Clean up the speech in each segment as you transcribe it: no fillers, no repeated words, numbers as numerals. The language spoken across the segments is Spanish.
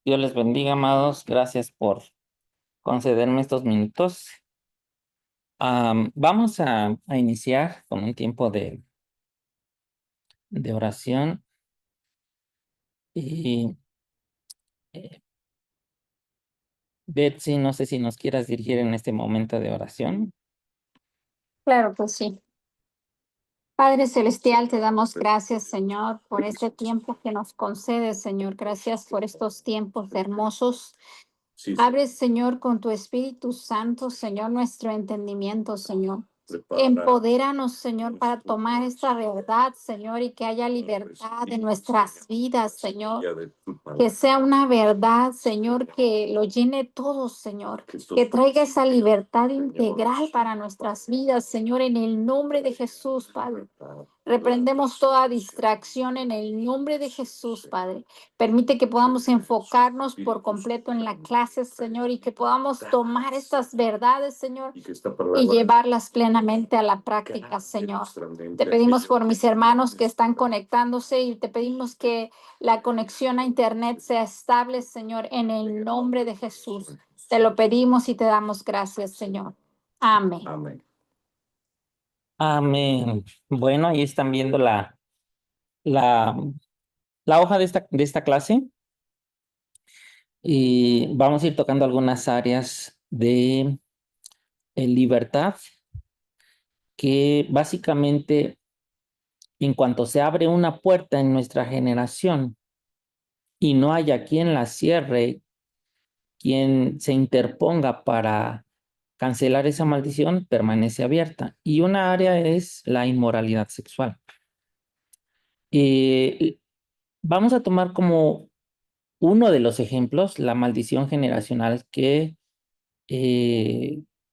Dios les bendiga, amados. Gracias por concederme estos minutos. Vamos a iniciar con un tiempo de oración. Y Betsy, no sé si nos quieras dirigir en este momento de oración. Claro que sí. Padre Celestial, te damos gracias, Señor, por este tiempo que nos concedes, Señor. Gracias por estos tiempos hermosos. Sí, Abre, Señor, con tu Espíritu Santo, Señor, nuestro entendimiento, Señor. prepara Empodéranos, Señor, para tomar esta verdad, Señor, y que haya libertad en nuestras vidas, Señor. de tu palabra. Que sea una verdad, Señor, que lo llene todo, Señor. Que traiga esa libertad integral para nuestras vidas, Señor, en el nombre de Jesús, Padre. Reprendemos toda distracción en el nombre de Jesús, Padre. Permite que podamos enfocarnos por completo en la clase, Señor, y que podamos tomar estas verdades, Señor, Y que esta palabra y llevarlas plenamente a la práctica, Señor. Te pedimos por mis hermanos que están conectándose y te pedimos que la conexión a internet sea estable, Señor, en el nombre de Jesús. Te lo pedimos y te damos gracias, Señor. Amén. Amén. Amén. Bueno, ahí están viendo la, la hoja de esta clase. Y vamos a ir tocando algunas áreas de libertad, que básicamente, en cuanto se abre una puerta en nuestra generación y no haya quien la cierre, quien se interponga para cancelar esa maldición, permanece abierta. Y una área es la inmoralidad sexual. Vamos a tomar como uno de los ejemplos la maldición generacional que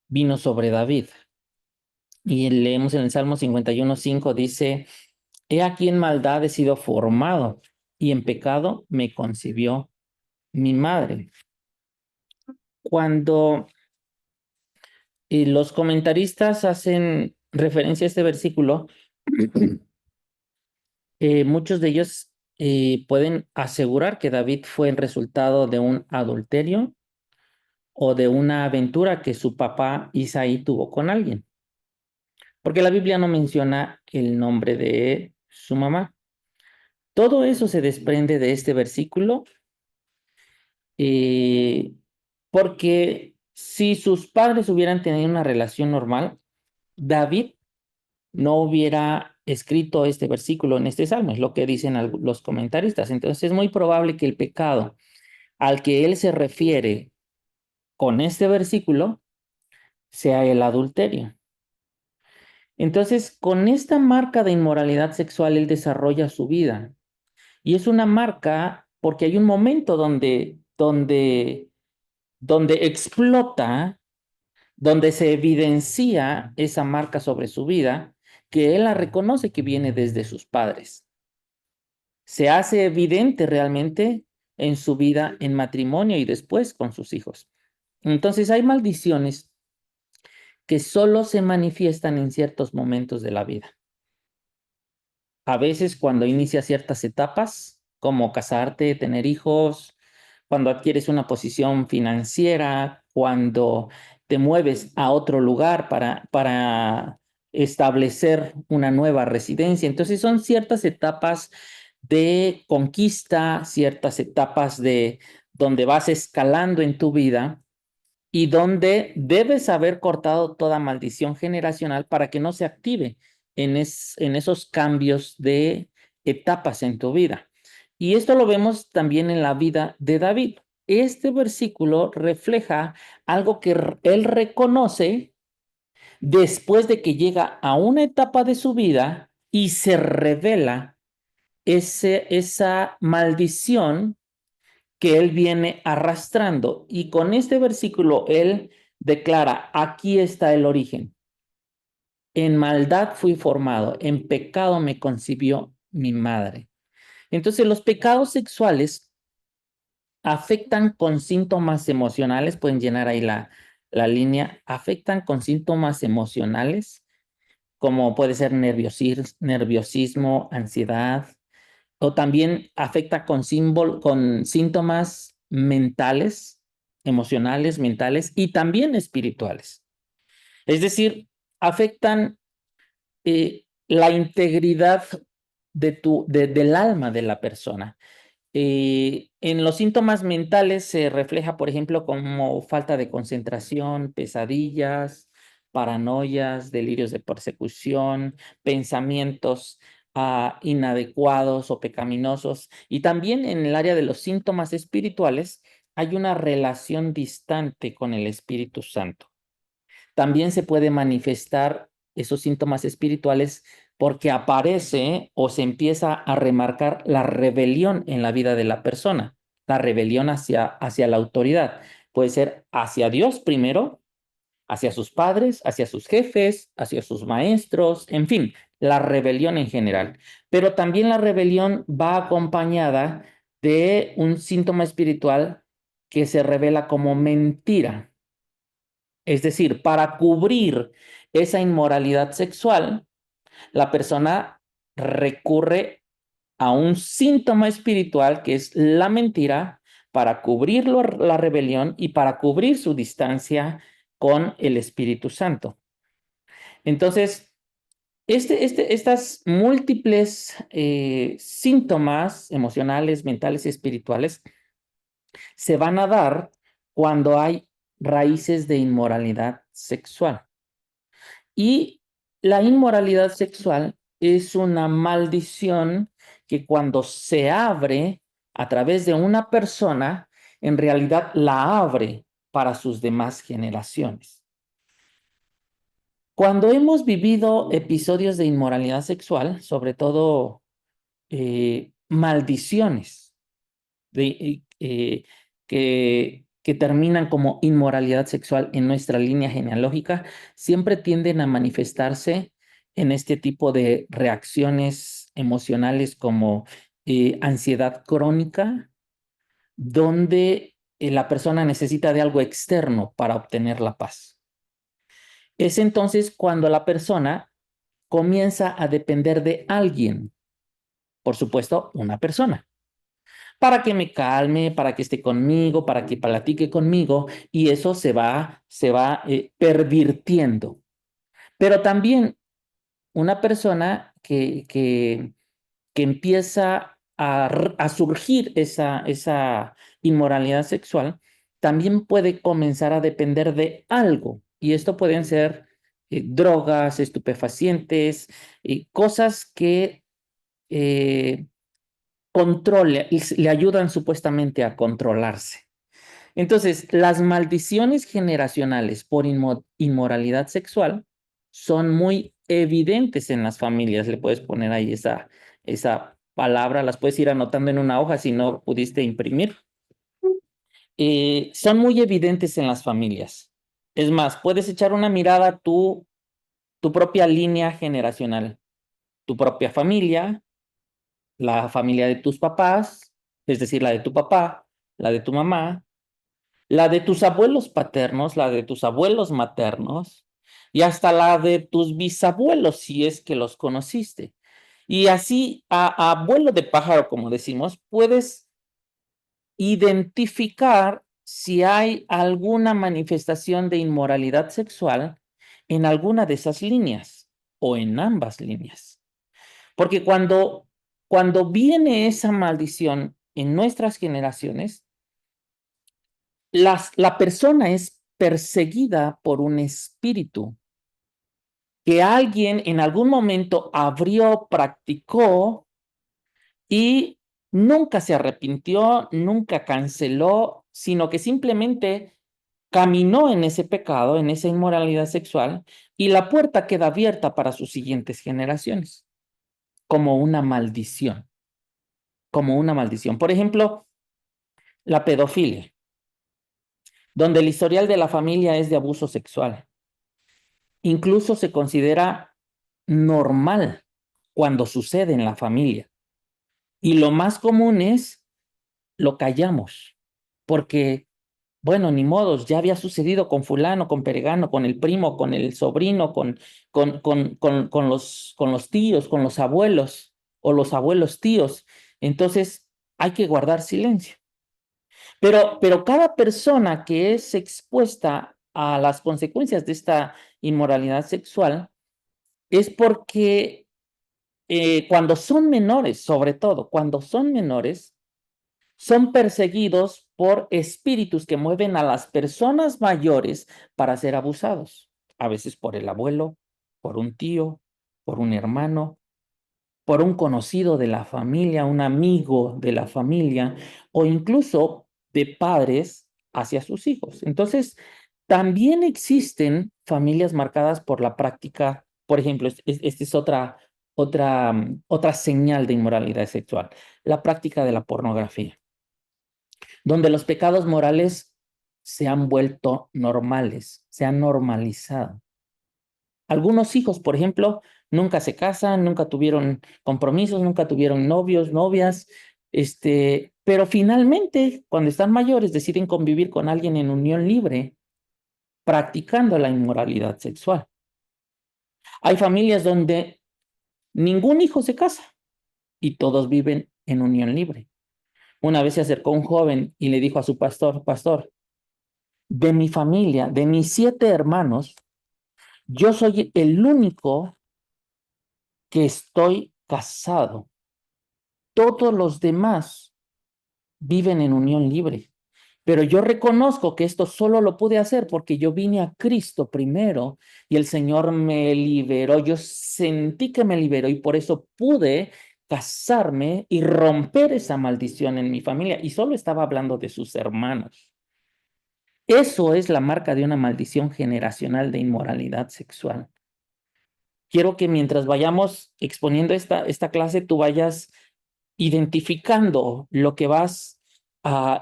vino sobre David. Y leemos en el Salmo 51:5, dice: He aquí en maldad he sido formado, y en pecado me concibió mi madre. Cuando los comentaristas hacen referencia a este versículo, muchos de ellos pueden asegurar que David fue el resultado de un adulterio o de una aventura que su papá Isaí tuvo con alguien, porque la Biblia no menciona el nombre de su mamá. Todo eso se desprende de este versículo, porque si sus padres hubieran tenido una relación normal, David no hubiera escrito este versículo en este salmo, es lo que dicen los comentaristas. Entonces es muy probable que el pecado al que él se refiere con este versículo sea el adulterio. Entonces, con esta marca de inmoralidad sexual, él desarrolla su vida. Y es una marca porque hay un momento donde explota, donde se evidencia esa marca sobre su vida, que él la reconoce que viene desde sus padres. Se hace evidente realmente en su vida en matrimonio y después con sus hijos. Entonces hay maldiciones que solo se manifiestan en ciertos momentos de la vida. A veces cuando inicias ciertas etapas, como casarte, tener hijos, cuando adquieres una posición financiera, cuando te mueves a otro lugar para establecer una nueva residencia. Entonces son ciertas etapas de conquista, ciertas etapas de donde vas escalando en tu vida y donde debes haber cortado toda maldición generacional para que no se active en esos cambios de etapas en tu vida. Y esto lo vemos también en la vida de David. Este versículo refleja algo que él reconoce después de que llega a una etapa de su vida y se revela esa maldición que él viene arrastrando. Y con este versículo él declara: aquí está el origen. En maldad fui formado, en pecado me concibió mi madre. Entonces los pecados sexuales afectan con síntomas emocionales, pueden llenar ahí la línea, afectan con síntomas emocionales, como puede ser nerviosismo, ansiedad, o también afecta con síntomas mentales, emocionales, mentales y también espirituales. Es decir, afectan la integridad del alma de la persona. En los síntomas mentales se refleja, por ejemplo, como falta de concentración, pesadillas, paranoias, delirios de persecución, pensamientos inadecuados o pecaminosos. Y también en el área de los síntomas espirituales hay una relación distante con el Espíritu Santo. También se puede manifestar esos síntomas espirituales porque aparece o se empieza a remarcar la rebelión en la vida de la persona, la rebelión hacia la autoridad. Puede ser hacia Dios primero, hacia sus padres, hacia sus jefes, hacia sus maestros, en fin, la rebelión en general. Pero también la rebelión va acompañada de un síntoma espiritual que se revela como mentira. Es decir, para cubrir esa inmoralidad sexual, la persona recurre a un síntoma espiritual que es la mentira para cubrir la rebelión y para cubrir su distancia con el Espíritu Santo. Entonces, estas múltiples síntomas emocionales, mentales y espirituales se van a dar cuando hay raíces de inmoralidad sexual. Y la inmoralidad sexual es una maldición que cuando se abre a través de una persona, en realidad la abre para sus demás generaciones. Cuando hemos vivido episodios de inmoralidad sexual, sobre todo maldiciones que terminan como inmoralidad sexual en nuestra línea genealógica, siempre tienden a manifestarse en este tipo de reacciones emocionales como ansiedad crónica, donde la persona necesita de algo externo para obtener la paz. Es entonces cuando la persona comienza a depender de alguien, por supuesto, una persona, para que me calme, para que esté conmigo, para que platique conmigo, y eso se va pervirtiendo. Pero también una persona que empieza a surgir esa inmoralidad sexual, también puede comenzar a depender de algo, y esto pueden ser drogas, estupefacientes, cosas que le ayudan supuestamente a controlarse. Entonces, las maldiciones generacionales por inmoralidad sexual son muy evidentes en las familias. Le puedes poner ahí esa palabra, las puedes ir anotando en una hoja si no pudiste imprimir. Son muy evidentes en las familias. Es más, puedes echar una mirada a tu propia línea generacional, tu propia familia, la familia de tus papás, es decir, la de tu papá, la de tu mamá, la de tus abuelos paternos, la de tus abuelos maternos y hasta la de tus bisabuelos, si es que los conociste. Y así, a abuelo de pájaro, como decimos, puedes identificar si hay alguna manifestación de inmoralidad sexual en alguna de esas líneas o en ambas líneas. Porque cuando viene esa maldición en nuestras generaciones, la persona es perseguida por un espíritu que alguien en algún momento abrió, practicó y nunca se arrepintió, nunca canceló, sino que simplemente caminó en ese pecado, en esa inmoralidad sexual, y la puerta queda abierta para sus siguientes generaciones, como una maldición, como una maldición. Por ejemplo, la pedofilia, donde el historial de la familia es de abuso sexual. Incluso se considera normal cuando sucede en la familia. Y lo más común es, lo callamos, porque, bueno, ni modos, ya había sucedido con fulano, con perengano, con el primo, con el sobrino, con los tíos, con los abuelos o los abuelos tíos. Entonces, hay que guardar silencio. Pero cada persona que es expuesta a las consecuencias de esta inmoralidad sexual es porque cuando son menores, sobre todo, cuando son menores, son perseguidos por espíritus que mueven a las personas mayores para ser abusados, a veces por el abuelo, por un tío, por un hermano, por un conocido de la familia, un amigo de la familia, o incluso de padres hacia sus hijos. Entonces, también existen familias marcadas por la práctica, por ejemplo, esta es otra señal de inmoralidad sexual, la práctica de la pornografía, donde los pecados morales se han vuelto normales, se han normalizado. Algunos hijos, por ejemplo, nunca se casan, nunca tuvieron compromisos, nunca tuvieron novios, novias, pero finalmente, cuando están mayores, deciden convivir con alguien en unión libre, practicando la inmoralidad sexual. Hay familias donde ningún hijo se casa y todos viven en unión libre. Una vez se acercó un joven y le dijo a su pastor, pastor, de mi familia, de mis 7 hermanos, yo soy el único que estoy casado. Todos los demás viven en unión libre. Pero yo reconozco que esto solo lo pude hacer porque yo vine a Cristo primero y el Señor me liberó. Yo sentí que me liberó y por eso pude casarme y romper esa maldición en mi familia. Y solo estaba hablando de sus hermanos. Eso es la marca de una maldición generacional de inmoralidad sexual. Quiero que mientras vayamos exponiendo esta clase, tú vayas identificando lo que vas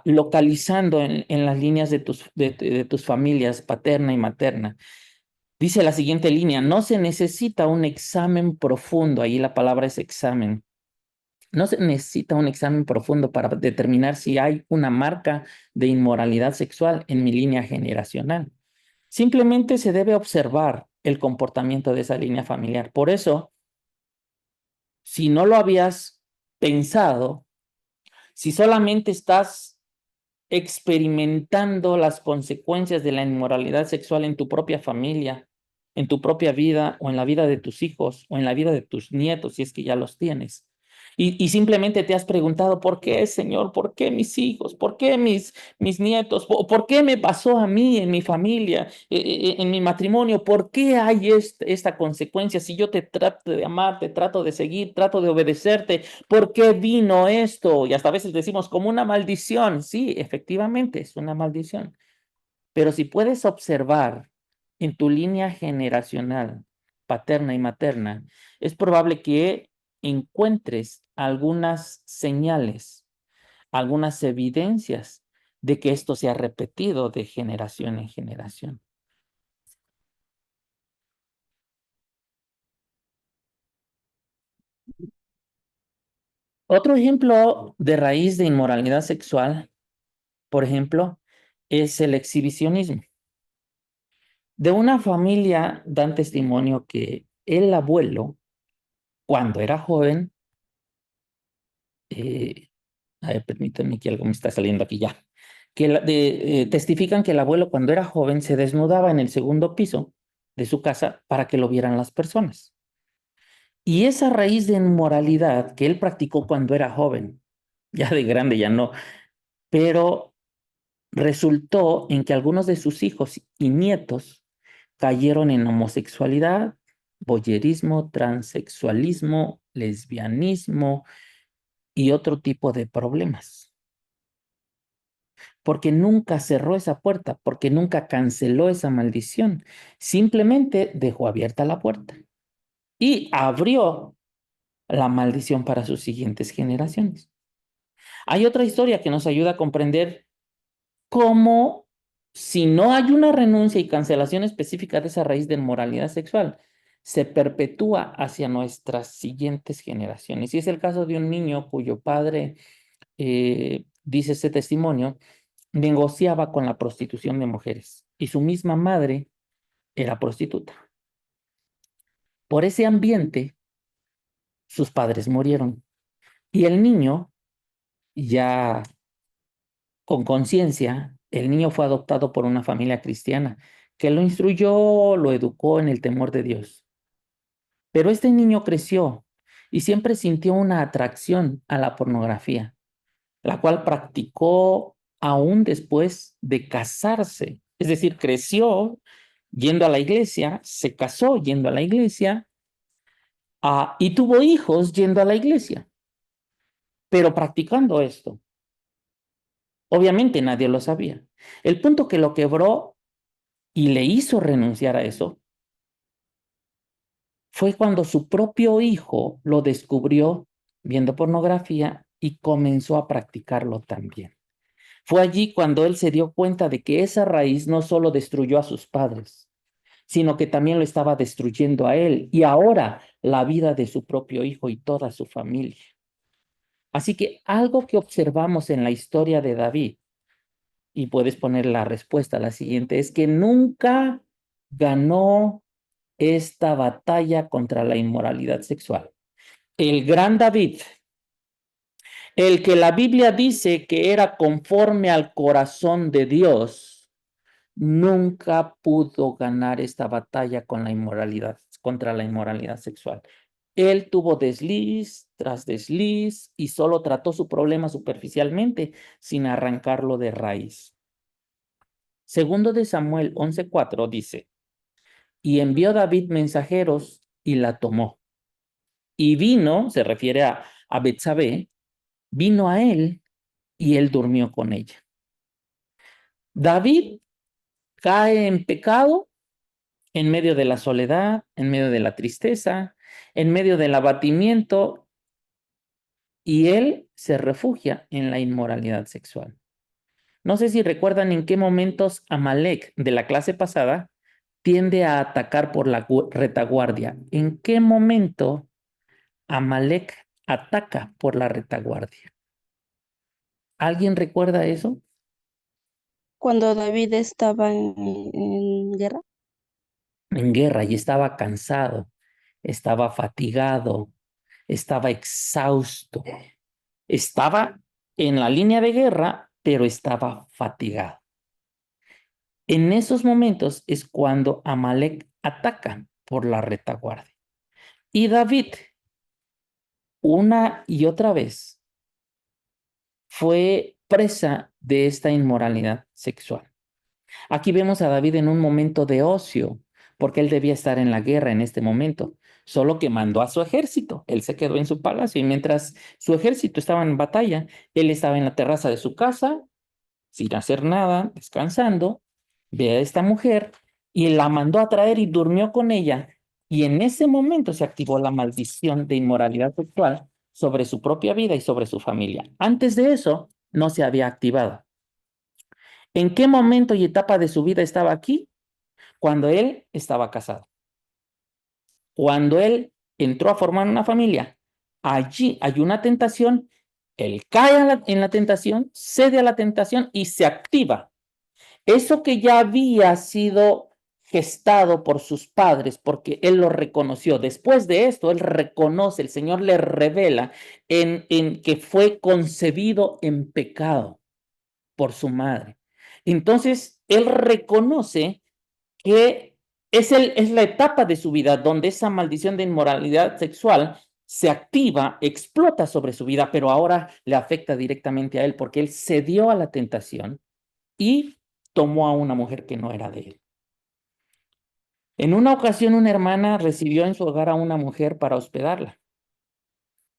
localizando en las líneas de tus familias paterna y materna. Dice la siguiente línea, no se necesita un examen profundo, ahí la palabra es examen. No se necesita un examen profundo para determinar si hay una marca de inmoralidad sexual en mi línea generacional. Simplemente se debe observar el comportamiento de esa línea familiar. Por eso, si no lo habías pensado, si solamente estás experimentando las consecuencias de la inmoralidad sexual en tu propia familia, en tu propia vida o en la vida de tus hijos o en la vida de tus nietos, si es que ya los tienes. Y simplemente te has preguntado, ¿por qué, Señor? ¿Por qué mis hijos? ¿Por qué mis nietos? ¿Por qué me pasó a mí en mi familia, en mi matrimonio? ¿Por qué hay esta consecuencia? Si yo te trato de amar, te trato de seguir, trato de obedecerte, ¿por qué vino esto? Y hasta a veces decimos como una maldición. Sí, efectivamente, es una maldición. Pero si puedes observar en tu línea generacional, paterna y materna, es probable que encuentres algunas señales, algunas evidencias de que esto se ha repetido de generación en generación. Otro ejemplo de raíz de inmoralidad sexual, por ejemplo, es el exhibicionismo. De una familia dan testimonio que el abuelo, cuando era joven, a ver, permítanme que algo me está saliendo aquí ya, testifican que el abuelo cuando era joven se desnudaba en el segundo piso de su casa para que lo vieran las personas. Y esa raíz de inmoralidad que él practicó cuando era joven, ya de grande ya no, pero resultó en que algunos de sus hijos y nietos cayeron en homosexualidad, voyerismo, transexualismo, lesbianismo y otro tipo de problemas. Porque nunca cerró esa puerta, porque nunca canceló esa maldición. Simplemente dejó abierta la puerta y abrió la maldición para sus siguientes generaciones. Hay otra historia que nos ayuda a comprender cómo, si no hay una renuncia y cancelación específica de esa raíz de inmoralidad sexual, se perpetúa hacia nuestras siguientes generaciones. Y es el caso de un niño cuyo padre, dice ese testimonio, negociaba con la prostitución de mujeres y su misma madre era prostituta. Por ese ambiente, sus padres murieron y el niño, ya con conciencia, el niño fue adoptado por una familia cristiana que lo instruyó, lo educó en el temor de Dios. Pero este niño creció y siempre sintió una atracción a la pornografía, la cual practicó aún después de casarse. Es decir, creció yendo a la iglesia, se casó yendo a la iglesia, y tuvo hijos yendo a la iglesia, pero practicando esto. Obviamente nadie lo sabía. El punto que lo quebró y le hizo renunciar a eso fue cuando su propio hijo lo descubrió viendo pornografía y comenzó a practicarlo también. Fue allí cuando él se dio cuenta de que esa raíz no solo destruyó a sus padres, sino que también lo estaba destruyendo a él y ahora la vida de su propio hijo y toda su familia. Así que algo que observamos en la historia de David, y puedes poner la respuesta, la siguiente, es que nunca ganó esta batalla contra la inmoralidad sexual. El gran David, el que la Biblia dice que era conforme al corazón de Dios, nunca pudo ganar esta batalla con la inmoralidad, contra la inmoralidad sexual. Él tuvo desliz tras desliz y solo trató su problema superficialmente, sin arrancarlo de raíz. Segundo de Samuel 11:4 dice, y envió David mensajeros y la tomó. Y vino, se refiere a Betsabé, vino a él y él durmió con ella. David cae en pecado en medio de la soledad, en medio de la tristeza, en medio del abatimiento, y él se refugia en la inmoralidad sexual. No sé si recuerdan en qué momentos Amalek de la clase pasada tiende a atacar por la retaguardia. ¿En qué momento Amalek ataca por la retaguardia? ¿Alguien recuerda eso? Cuando David estaba en guerra. En guerra y estaba cansado, estaba fatigado, estaba exhausto, estaba en la línea de guerra, pero estaba fatigado. En esos momentos es cuando Amalek ataca por la retaguardia. Y David, una y otra vez, fue presa de esta inmoralidad sexual. Aquí vemos a David en un momento de ocio, porque él debía estar en la guerra en este momento, solo que mandó a su ejército. Él se quedó en su palacio y mientras su ejército estaba en batalla, él estaba en la terraza de su casa, sin hacer nada, descansando, ve a esta mujer y la mandó a traer y durmió con ella. Y en ese momento se activó la maldición de inmoralidad sexual sobre su propia vida y sobre su familia. Antes de eso, no se había activado. ¿En qué momento y etapa de su vida estaba aquí? Cuando él estaba casado. Cuando él entró a formar una familia, allí hay una tentación, él cae en la tentación, cede a la tentación y se activa. Eso que ya había sido gestado por sus padres, porque él lo reconoció. Después de esto, él reconoce, el Señor le revela en que fue concebido en pecado por su madre. Entonces, él reconoce que es la etapa de su vida donde esa maldición de inmoralidad sexual se activa, explota sobre su vida, pero ahora le afecta directamente a él porque él cedió a la tentación y tomó a una mujer que no era de él. En una ocasión, una hermana recibió en su hogar a una mujer para hospedarla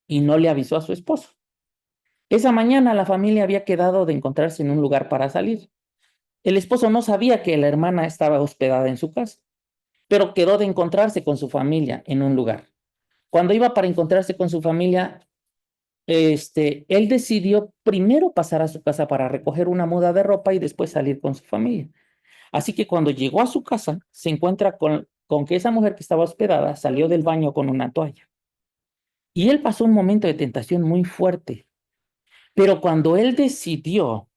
y no le avisó a su esposo. Esa mañana la familia había quedado de encontrarse en un lugar para salir. El esposo no sabía que la hermana estaba hospedada en su casa, pero quedó de encontrarse con su familia en un lugar. Cuando iba para encontrarse con su familia, él decidió primero pasar a su casa para recoger una muda de ropa y después salir con su familia. Así que cuando llegó a su casa, se encuentra con que esa mujer que estaba hospedada salió del baño con una toalla. Y él pasó un momento de tentación muy fuerte. Pero cuando él decidió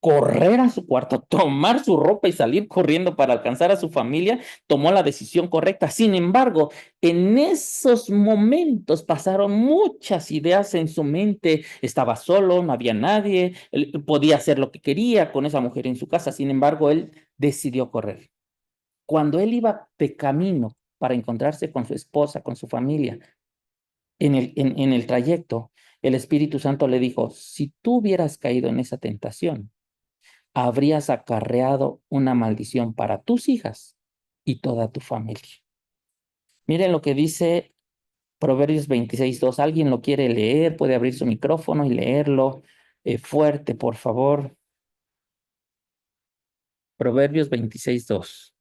correr a su cuarto, tomar su ropa y salir corriendo para alcanzar a su familia, tomó la decisión correcta. Sin embargo, en esos momentos pasaron muchas ideas en su mente. Estaba solo, no había nadie, él podía hacer lo que quería con esa mujer en su casa. Sin embargo, él decidió correr. Cuando él iba de camino para encontrarse con su esposa, con su familia, en el trayecto, el Espíritu Santo le dijo, si tú hubieras caído en esa tentación, habrías acarreado una maldición para tus hijas y toda tu familia. Miren lo que dice Proverbios 26:2. ¿Alguien lo quiere leer? Puede abrir su micrófono y leerlo fuerte, por favor. Proverbios 26:2.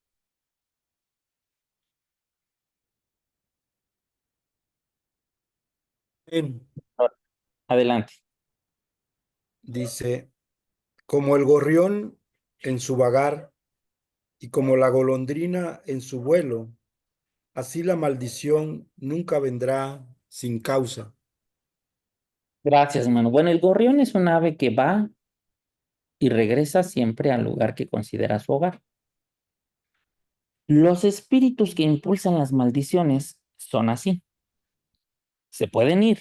Amén. Adelante. Dice, como el gorrión en su vagar y como la golondrina en su vuelo, así la maldición nunca vendrá sin causa. Gracias, hermano. Bueno, el gorrión es un ave que va y regresa siempre al lugar que considera su hogar. Los espíritus que impulsan las maldiciones son así. Se pueden ir,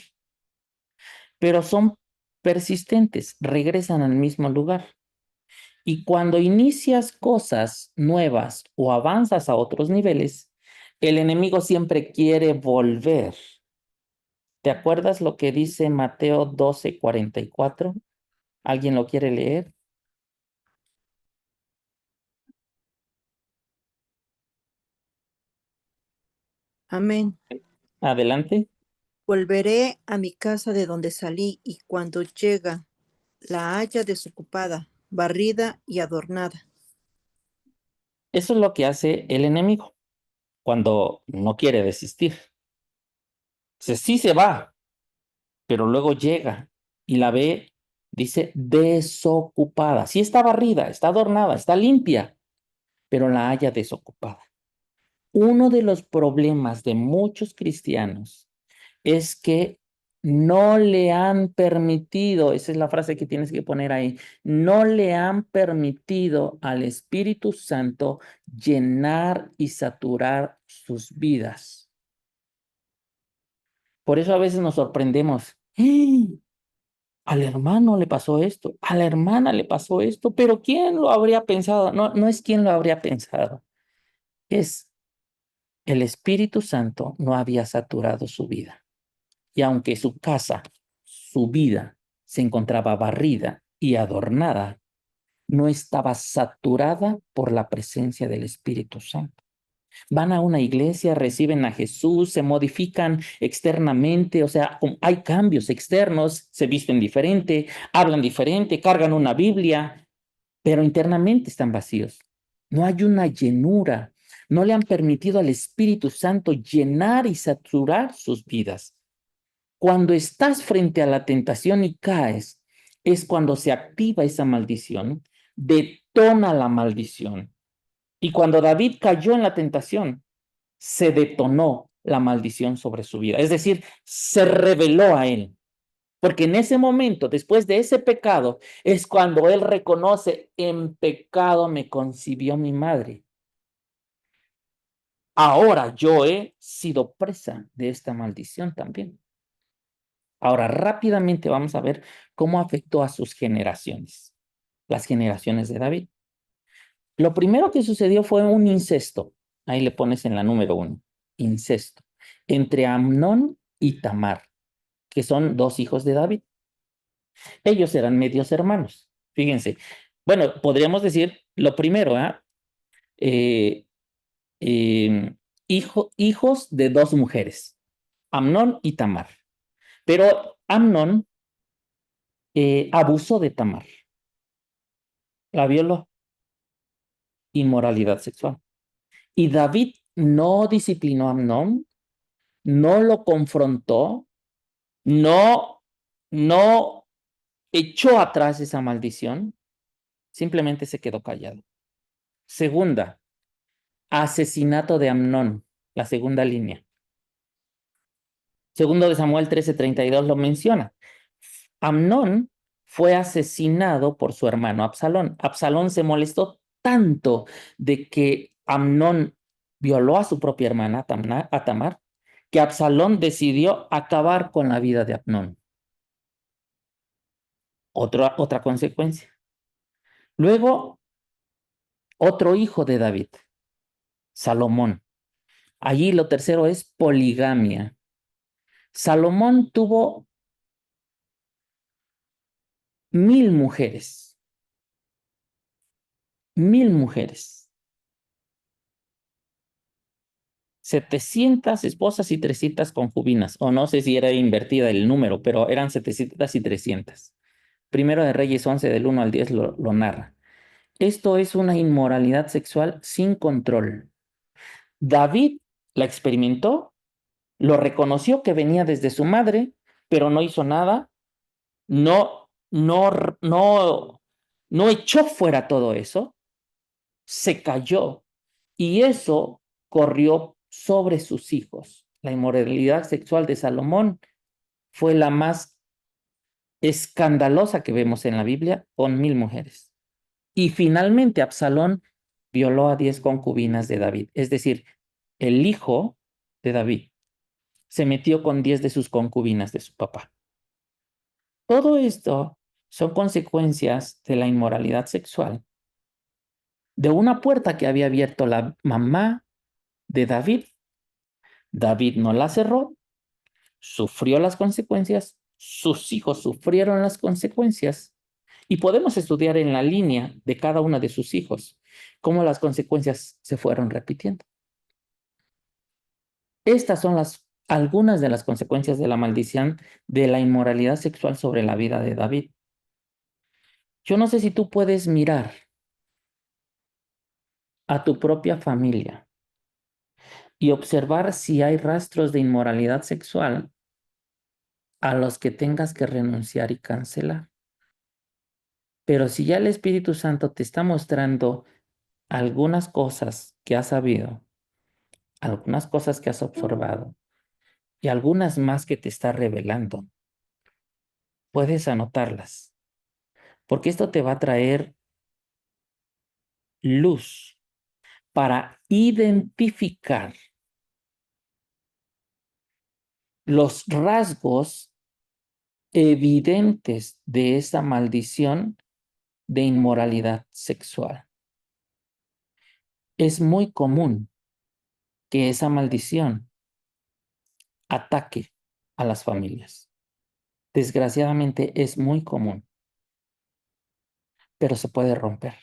pero son persistentes, regresan al mismo lugar. Y cuando inicias cosas nuevas o avanzas a otros niveles, el enemigo siempre quiere volver. ¿Te acuerdas lo que dice Mateo 12:44? ¿Alguien lo quiere leer? Amén. Adelante. Volveré a mi casa de donde salí y cuando llega la haya desocupada, barrida y adornada. Eso es lo que hace el enemigo cuando no quiere desistir. Sí se va, pero luego llega y la ve, dice, desocupada. Sí está barrida, está adornada, está limpia, pero la haya desocupada. Uno de los problemas de muchos cristianos es que no le han permitido, esa es la frase que tienes que poner ahí, no le han permitido al Espíritu Santo llenar y saturar sus vidas. Por eso a veces nos sorprendemos. ¡Hey! Al hermano le pasó esto, a la hermana le pasó esto, pero ¿quién lo habría pensado? No, no es quién lo habría pensado, es el Espíritu Santo no había saturado su vida. Y aunque su casa, su vida, se encontraba barrida y adornada, no estaba saturada por la presencia del Espíritu Santo. Van a una iglesia, reciben a Jesús, se modifican externamente, o sea, hay cambios externos, se visten diferente, hablan diferente, cargan una Biblia, pero internamente están vacíos. No hay una llenura, no le han permitido al Espíritu Santo llenar y saturar sus vidas. Cuando estás frente a la tentación y caes, es cuando se activa esa maldición, detona la maldición. Y cuando David cayó en la tentación, se detonó la maldición sobre su vida. Es decir, se reveló a él. Porque en ese momento, después de ese pecado, es cuando él reconoce, en pecado me concibió mi madre. Ahora yo he sido presa de esta maldición también. Ahora rápidamente vamos a ver cómo afectó a sus generaciones, las generaciones de David. Lo primero que sucedió fue un incesto. Ahí le pones en la número 1, incesto, entre Amnón y Tamar, que son dos hijos de David. Ellos eran medios hermanos. Fíjense. Bueno, podríamos decir lo primero, eh, eh, hijos de dos mujeres, Amnón y Tamar. Pero Amnón abusó de Tamar, la violó, inmoralidad sexual. Y David no disciplinó a Amnón, no lo confrontó, no echó atrás esa maldición, simplemente se quedó callado. Segunda, asesinato de Amnón, la segunda línea. Segundo de Samuel 13:32 lo menciona. Amnón fue asesinado por su hermano Absalón. Absalón se molestó tanto de que Amnón violó a su propia hermana Tamar, que Absalón decidió acabar con la vida de Amnón. Otra consecuencia. Luego, otro hijo de David, Salomón. Allí lo tercero es poligamia. Salomón tuvo 1000 mujeres. 1000 mujeres. 700 esposas y 300 concubinas. O no sé si era invertida el número, pero eran 700 y 300. Primero de Reyes 11, del 1 al 10 lo narra. Esto es una inmoralidad sexual sin control. David la experimentó, lo reconoció que venía desde su madre, pero no hizo nada, no, no, no echó fuera todo eso, se cayó y eso corrió sobre sus hijos. La inmoralidad sexual de Salomón fue la más escandalosa que vemos en la Biblia, con 1000 mujeres. Y finalmente Absalón violó a 10 concubinas de David, es decir, el hijo de David se metió con 10 de sus concubinas de su papá. Todo esto son consecuencias de la inmoralidad sexual, de una puerta que había abierto la mamá de David. David no la cerró, sufrió las consecuencias, sus hijos sufrieron las consecuencias, y podemos estudiar en la línea de cada uno de sus hijos cómo las consecuencias se fueron repitiendo. Estas son algunas de las consecuencias de la maldición de la inmoralidad sexual sobre la vida de David. Yo no sé si tú puedes mirar a tu propia familia y observar si hay rastros de inmoralidad sexual a los que tengas que renunciar y cancelar. Pero si ya el Espíritu Santo te está mostrando algunas cosas que has sabido, algunas cosas que has observado y algunas más que te está revelando, puedes anotarlas, porque esto te va a traer luz para identificar los rasgos evidentes de esa maldición de inmoralidad sexual. Es muy común que esa maldición ataque a las familias. Desgraciadamente es muy común, pero se puede romper,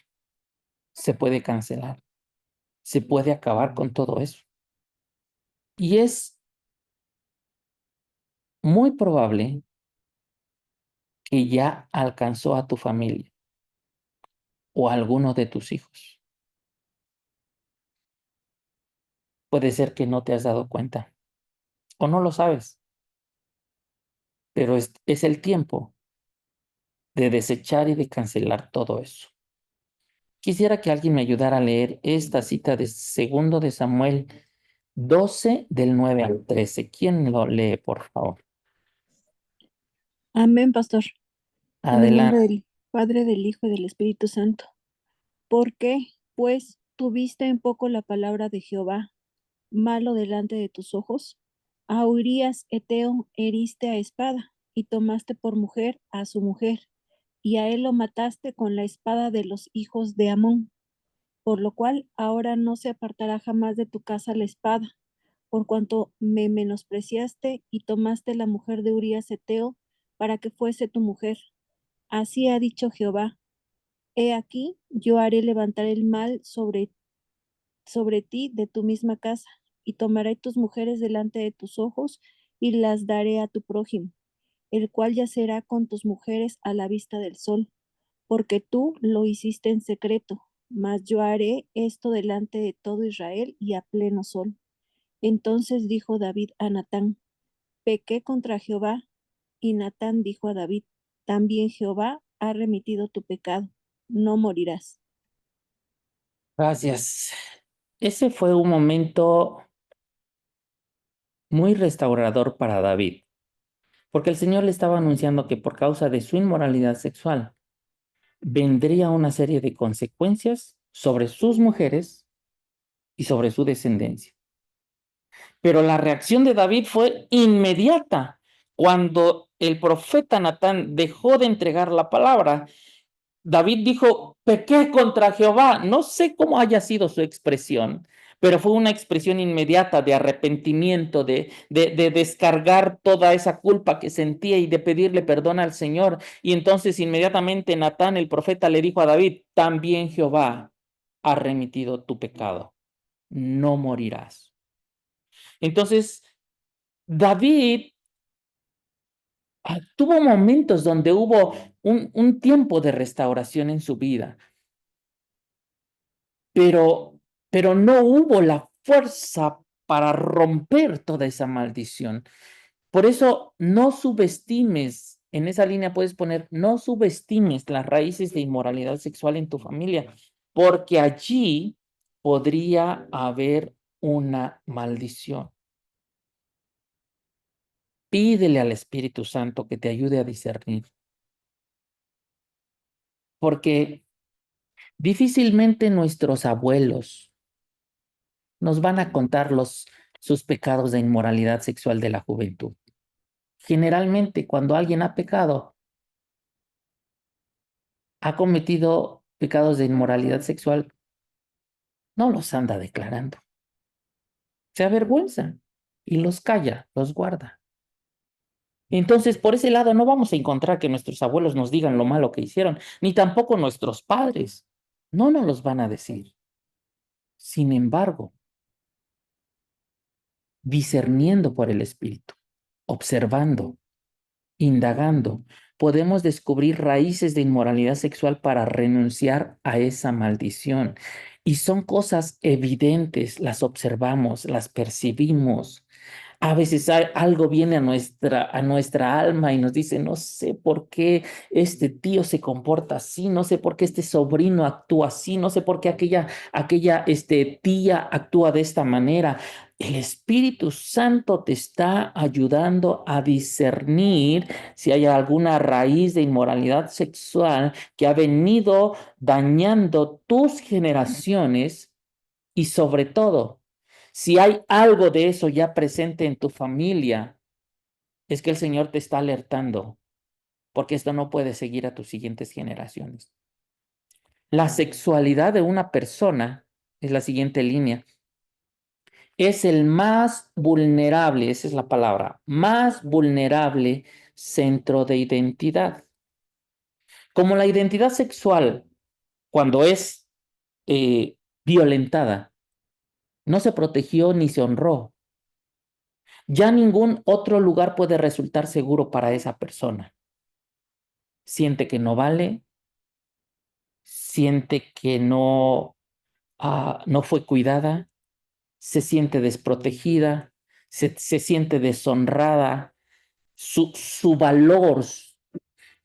se puede cancelar, se puede acabar con todo eso. Y es muy probable que ya alcanzó a tu familia o a alguno de tus hijos. Puede ser que no te has dado cuenta o no lo sabes, pero es el tiempo de desechar y de cancelar todo eso. Quisiera que alguien me ayudara a leer esta cita de 2 de Samuel 12, del 9 al 13. ¿Quién lo lee, por favor? Amén, pastor. En el nombre Adelante. del Padre, del Hijo y del Espíritu Santo. ¿Por qué, pues, tuviste en poco la palabra de Jehová, malo delante de tus ojos? A Urías Eteo heriste a espada, y tomaste por mujer a su mujer, y a él lo mataste con la espada de los hijos de Amón. Por lo cual ahora no se apartará jamás de tu casa la espada, por cuanto me menospreciaste y tomaste la mujer de Urías Eteo para que fuese tu mujer. Así ha dicho Jehová: He aquí, yo haré levantar el mal sobre ti de tu misma casa, y tomaré tus mujeres delante de tus ojos, y las daré a tu prójimo, el cual yacerá con tus mujeres a la vista del sol, porque tú lo hiciste en secreto, mas yo haré esto delante de todo Israel y a pleno sol. Entonces dijo David a Natán: Pequé contra Jehová. Y Natán dijo a David: También Jehová ha remitido tu pecado, no morirás. Gracias. Ese fue un momento muy restaurador para David, Porque el Señor le estaba anunciando que por causa de su inmoralidad sexual vendría una serie de consecuencias sobre sus mujeres y sobre su descendencia. Pero la reacción de David fue inmediata. Cuando el profeta Natán dejó de entregar la palabra, David dijo, pequé contra Jehová. No sé cómo haya sido su expresión, pero fue una expresión inmediata de arrepentimiento, de descargar toda esa culpa que sentía y de pedirle perdón al Señor. Y entonces inmediatamente Natán, el profeta, le dijo a David, también Jehová ha remitido tu pecado, no morirás. Entonces, David tuvo momentos donde hubo un tiempo de restauración en su vida, pero no hubo la fuerza para romper toda esa maldición. Por eso no subestimes, en esa línea puedes poner, no subestimes las raíces de inmoralidad sexual en tu familia, porque allí podría haber una maldición. Pídele al Espíritu Santo que te ayude a discernir, porque difícilmente nuestros abuelos nos van a contar sus pecados de inmoralidad sexual de la juventud. Generalmente, cuando alguien ha pecado, ha cometido pecados de inmoralidad sexual, no los anda declarando. Se avergüenza y los calla, los guarda. Entonces, por ese lado, no vamos a encontrar que nuestros abuelos nos digan lo malo que hicieron, ni tampoco nuestros padres. No nos los van a decir. Sin embargo, discerniendo por el Espíritu, observando, indagando, podemos descubrir raíces de inmoralidad sexual para renunciar a esa maldición. Y son cosas evidentes, las observamos, las percibimos. A veces algo viene a nuestra alma y nos dice, no sé por qué este tío se comporta así, no sé por qué este sobrino actúa así, no sé por qué aquella tía actúa de esta manera. El Espíritu Santo te está ayudando a discernir si hay alguna raíz de inmoralidad sexual que ha venido dañando tus generaciones y sobre todo, si hay algo de eso ya presente en tu familia, es que el Señor te está alertando, porque esto no puede seguir a tus siguientes generaciones. La sexualidad de una persona, es la siguiente línea, es el más vulnerable, esa es la palabra, más vulnerable centro de identidad. Como la identidad sexual, cuando es violentada, no se protegió ni se honró, ya ningún otro lugar puede resultar seguro para esa persona. Siente que no vale, siente que no fue cuidada, se siente desprotegida, se siente deshonrada, su valor,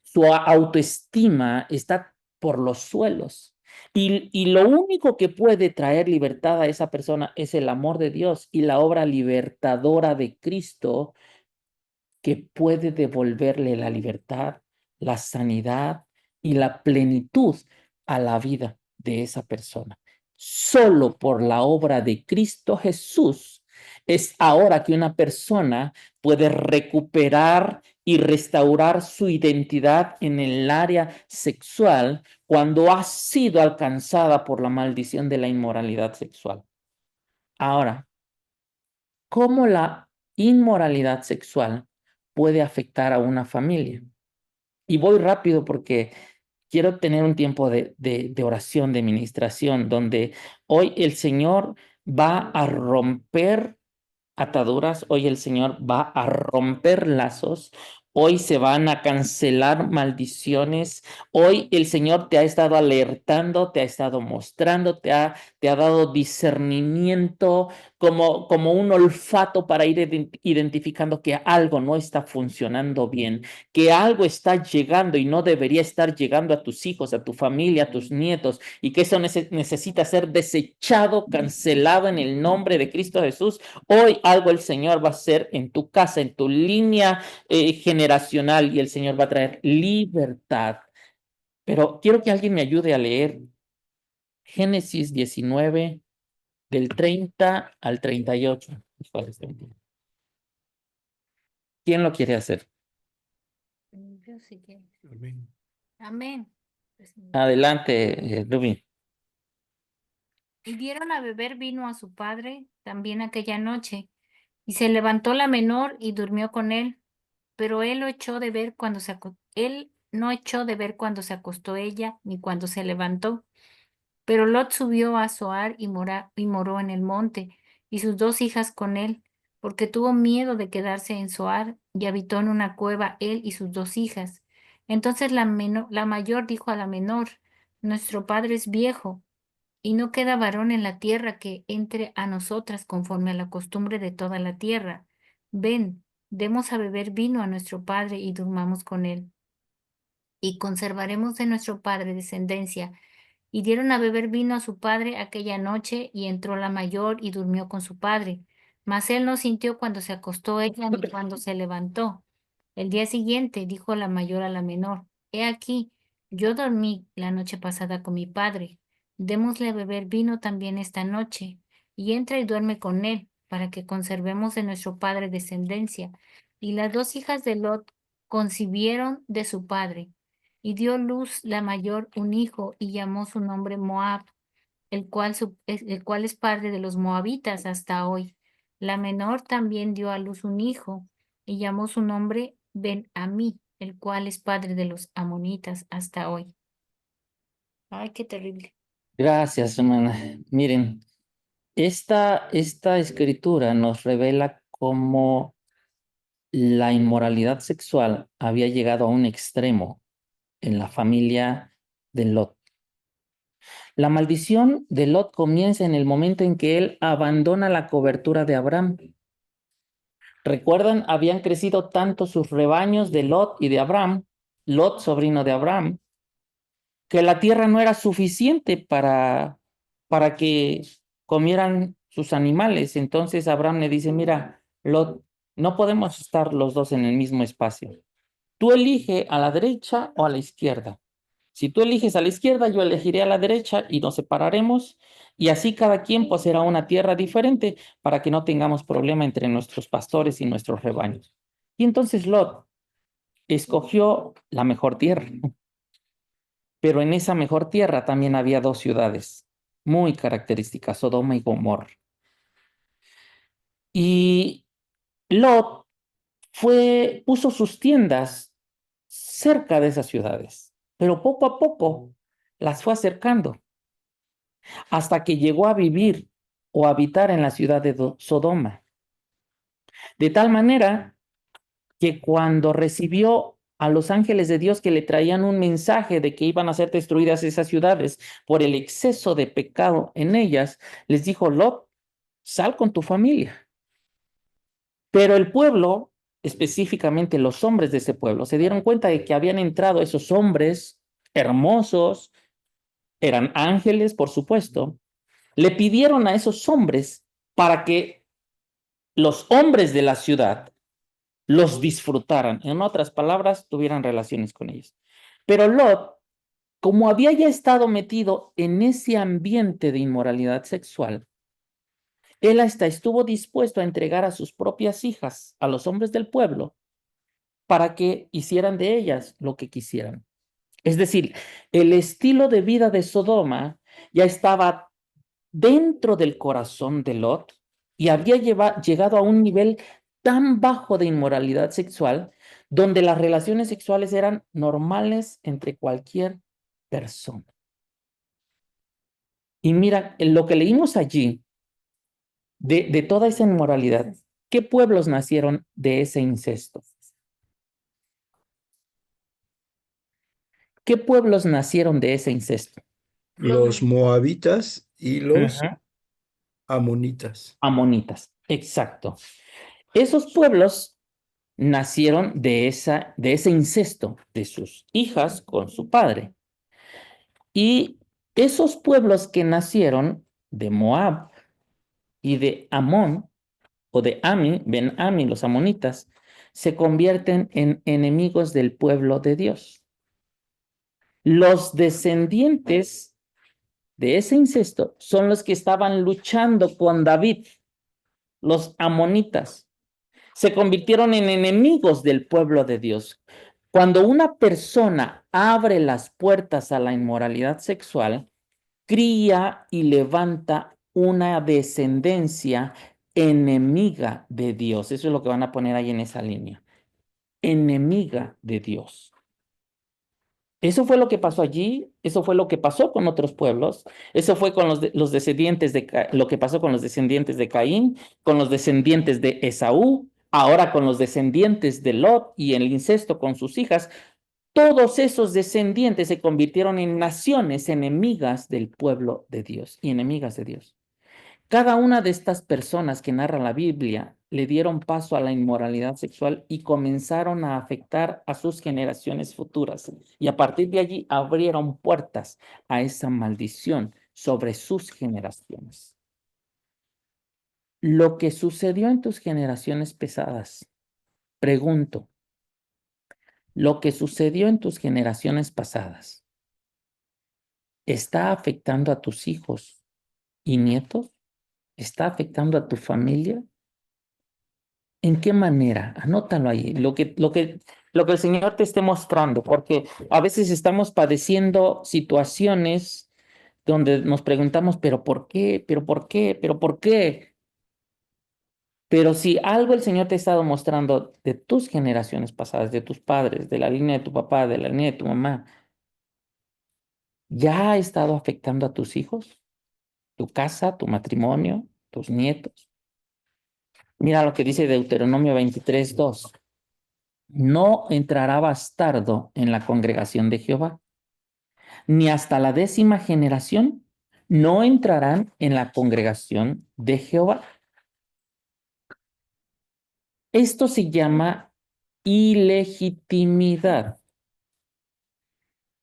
su autoestima está por los suelos. Y lo único que puede traer libertad a esa persona es el amor de Dios y la obra libertadora de Cristo, que puede devolverle la libertad, la sanidad y la plenitud a la vida de esa persona. Solo por la obra de Cristo Jesús es ahora que una persona puede recuperar y restaurar su identidad en el área sexual cuando ha sido alcanzada por la maldición de la inmoralidad sexual. Ahora, ¿cómo la inmoralidad sexual puede afectar a una familia? Y voy rápido porque quiero tener un tiempo de oración, de ministración, donde hoy el Señor va a romper ataduras, hoy el Señor va a romper lazos, hoy se van a cancelar maldiciones, hoy el Señor te ha estado alertando, te ha estado mostrando, te ha dado discernimiento, como un olfato para ir identificando que algo no está funcionando bien, que algo está llegando y no debería estar llegando a tus hijos, a tu familia, a tus nietos, y que eso necesita ser desechado, cancelado en el nombre de Cristo Jesús. Hoy algo el Señor va a hacer en tu casa, en tu línea generacional, y el Señor va a traer libertad. Pero quiero que alguien me ayude a leer Génesis 19, del 30 al 38. ¿Quién lo quiere hacer? Yo sí que. Amén. Amén. Adelante, Rubí. Y dieron a beber vino a su padre también aquella noche. Y se levantó la menor y durmió con él. Pero él no echó de ver cuando él no echó de ver cuando se acostó ella, ni cuando se levantó. Pero Lot subió a Zoar y moró en el monte, y sus dos hijas con él, porque tuvo miedo de quedarse en Zoar, y habitó en una cueva él y sus dos hijas. Entonces la mayor dijo a la menor: Nuestro padre es viejo, y no queda varón en la tierra que entre a nosotras conforme a la costumbre de toda la tierra. Ven, demos a beber vino a nuestro padre y durmamos con él, y conservaremos de nuestro padre descendencia. Y dieron a beber vino a su padre aquella noche, y entró la mayor y durmió con su padre. Mas él no sintió cuando se acostó ella ni cuando se levantó. El día siguiente dijo la mayor a la menor: He aquí, yo dormí la noche pasada con mi padre. Démosle a beber vino también esta noche, y entra y duerme con él, para que conservemos de nuestro padre descendencia. Y las dos hijas de Lot concibieron de su padre. Y dio luz la mayor un hijo, y llamó su nombre Moab, el cual es padre de los moabitas hasta hoy. La menor también dio a luz un hijo, y llamó su nombre Ben-Amí, el cual es padre de los amonitas hasta hoy. Ay, qué terrible. Gracias, hermana. Miren, esta escritura nos revela cómo la inmoralidad sexual había llegado a un extremo en la familia de Lot. La maldición de Lot comienza en el momento en que él abandona la cobertura de Abraham. ¿Recuerdan? Habían crecido tanto sus rebaños de Lot y de Abraham, Lot, sobrino de Abraham, que la tierra no era suficiente para que comieran sus animales. Entonces Abraham le dice: mira, Lot, no podemos estar los dos en el mismo espacio. Tú elige a la derecha o a la izquierda. Si tú eliges a la izquierda, yo elegiré a la derecha y nos separaremos, y así cada quien poseerá una tierra diferente para que no tengamos problema entre nuestros pastores y nuestros rebaños. Y entonces Lot escogió la mejor tierra, pero en esa mejor tierra también había dos ciudades muy características, Sodoma y Gomorra. Y Lot puso sus tiendas cerca de esas ciudades, pero poco a poco las fue acercando hasta que llegó a vivir o habitar en la ciudad de Sodoma. De tal manera que cuando recibió a los ángeles de Dios que le traían un mensaje de que iban a ser destruidas esas ciudades por el exceso de pecado en ellas, les dijo: Lot, sal con tu familia. Pero el pueblo, específicamente los hombres de ese pueblo, se dieron cuenta de que habían entrado esos hombres hermosos, eran ángeles, por supuesto. Le pidieron a esos hombres para que los hombres de la ciudad los disfrutaran. En otras palabras, tuvieran relaciones con ellos. Pero Lot, como había ya estado metido en ese ambiente de inmoralidad sexual, él hasta estuvo dispuesto a entregar a sus propias hijas a los hombres del pueblo para que hicieran de ellas lo que quisieran. Es decir, el estilo de vida de Sodoma ya estaba dentro del corazón de Lot y había llegado a un nivel tan bajo de inmoralidad sexual donde las relaciones sexuales eran normales entre cualquier persona. Y mira, en lo que leímos allí de toda esa inmoralidad, ¿qué pueblos nacieron de ese incesto? ¿Qué pueblos nacieron de ese incesto? Los moabitas y los Ajá. amonitas. Amonitas, exacto. Esos pueblos nacieron de ese incesto de sus hijas con su padre. Y esos pueblos que nacieron de Moab y de Amón, o de Ami, Ben Ami, los amonitas, se convierten en enemigos del pueblo de Dios. Los descendientes de ese incesto son los que estaban luchando con David, los amonitas. Se convirtieron en enemigos del pueblo de Dios. Cuando una persona abre las puertas a la inmoralidad sexual, cría y levanta una descendencia enemiga de Dios. Eso es lo que van a poner ahí en esa línea. Enemiga de Dios. Eso fue lo que pasó allí, eso fue lo que pasó con otros pueblos, eso fue con los descendientes lo que pasó con los descendientes de Caín, con los descendientes de Esaú, ahora con los descendientes de Lot y el incesto con sus hijas. Todos esos descendientes se convirtieron en naciones enemigas del pueblo de Dios y enemigas de Dios. Cada una de estas personas que narra la Biblia le dieron paso a la inmoralidad sexual y comenzaron a afectar a sus generaciones futuras. Y a partir de allí abrieron puertas a esa maldición sobre sus generaciones. Lo que sucedió en tus generaciones pesadas, pregunto, lo que sucedió en tus generaciones pasadas, ¿está afectando a tus hijos y nietos? ¿Está afectando a tu familia? ¿En qué manera? Anótalo ahí, lo que el Señor te esté mostrando, porque a veces estamos padeciendo situaciones donde nos preguntamos, ¿pero por qué? ¿Pero por qué? ¿Pero por qué? Pero si algo el Señor te ha estado mostrando de tus generaciones pasadas, de tus padres, de la línea de tu papá, de la línea de tu mamá, ¿ya ha estado afectando a tus hijos, tu casa, tu matrimonio, tus nietos? Mira lo que dice Deuteronomio 23:2. No entrará bastardo en la congregación de Jehová, ni hasta la 10ª generación no entrarán en la congregación de Jehová. Esto se llama ilegitimidad.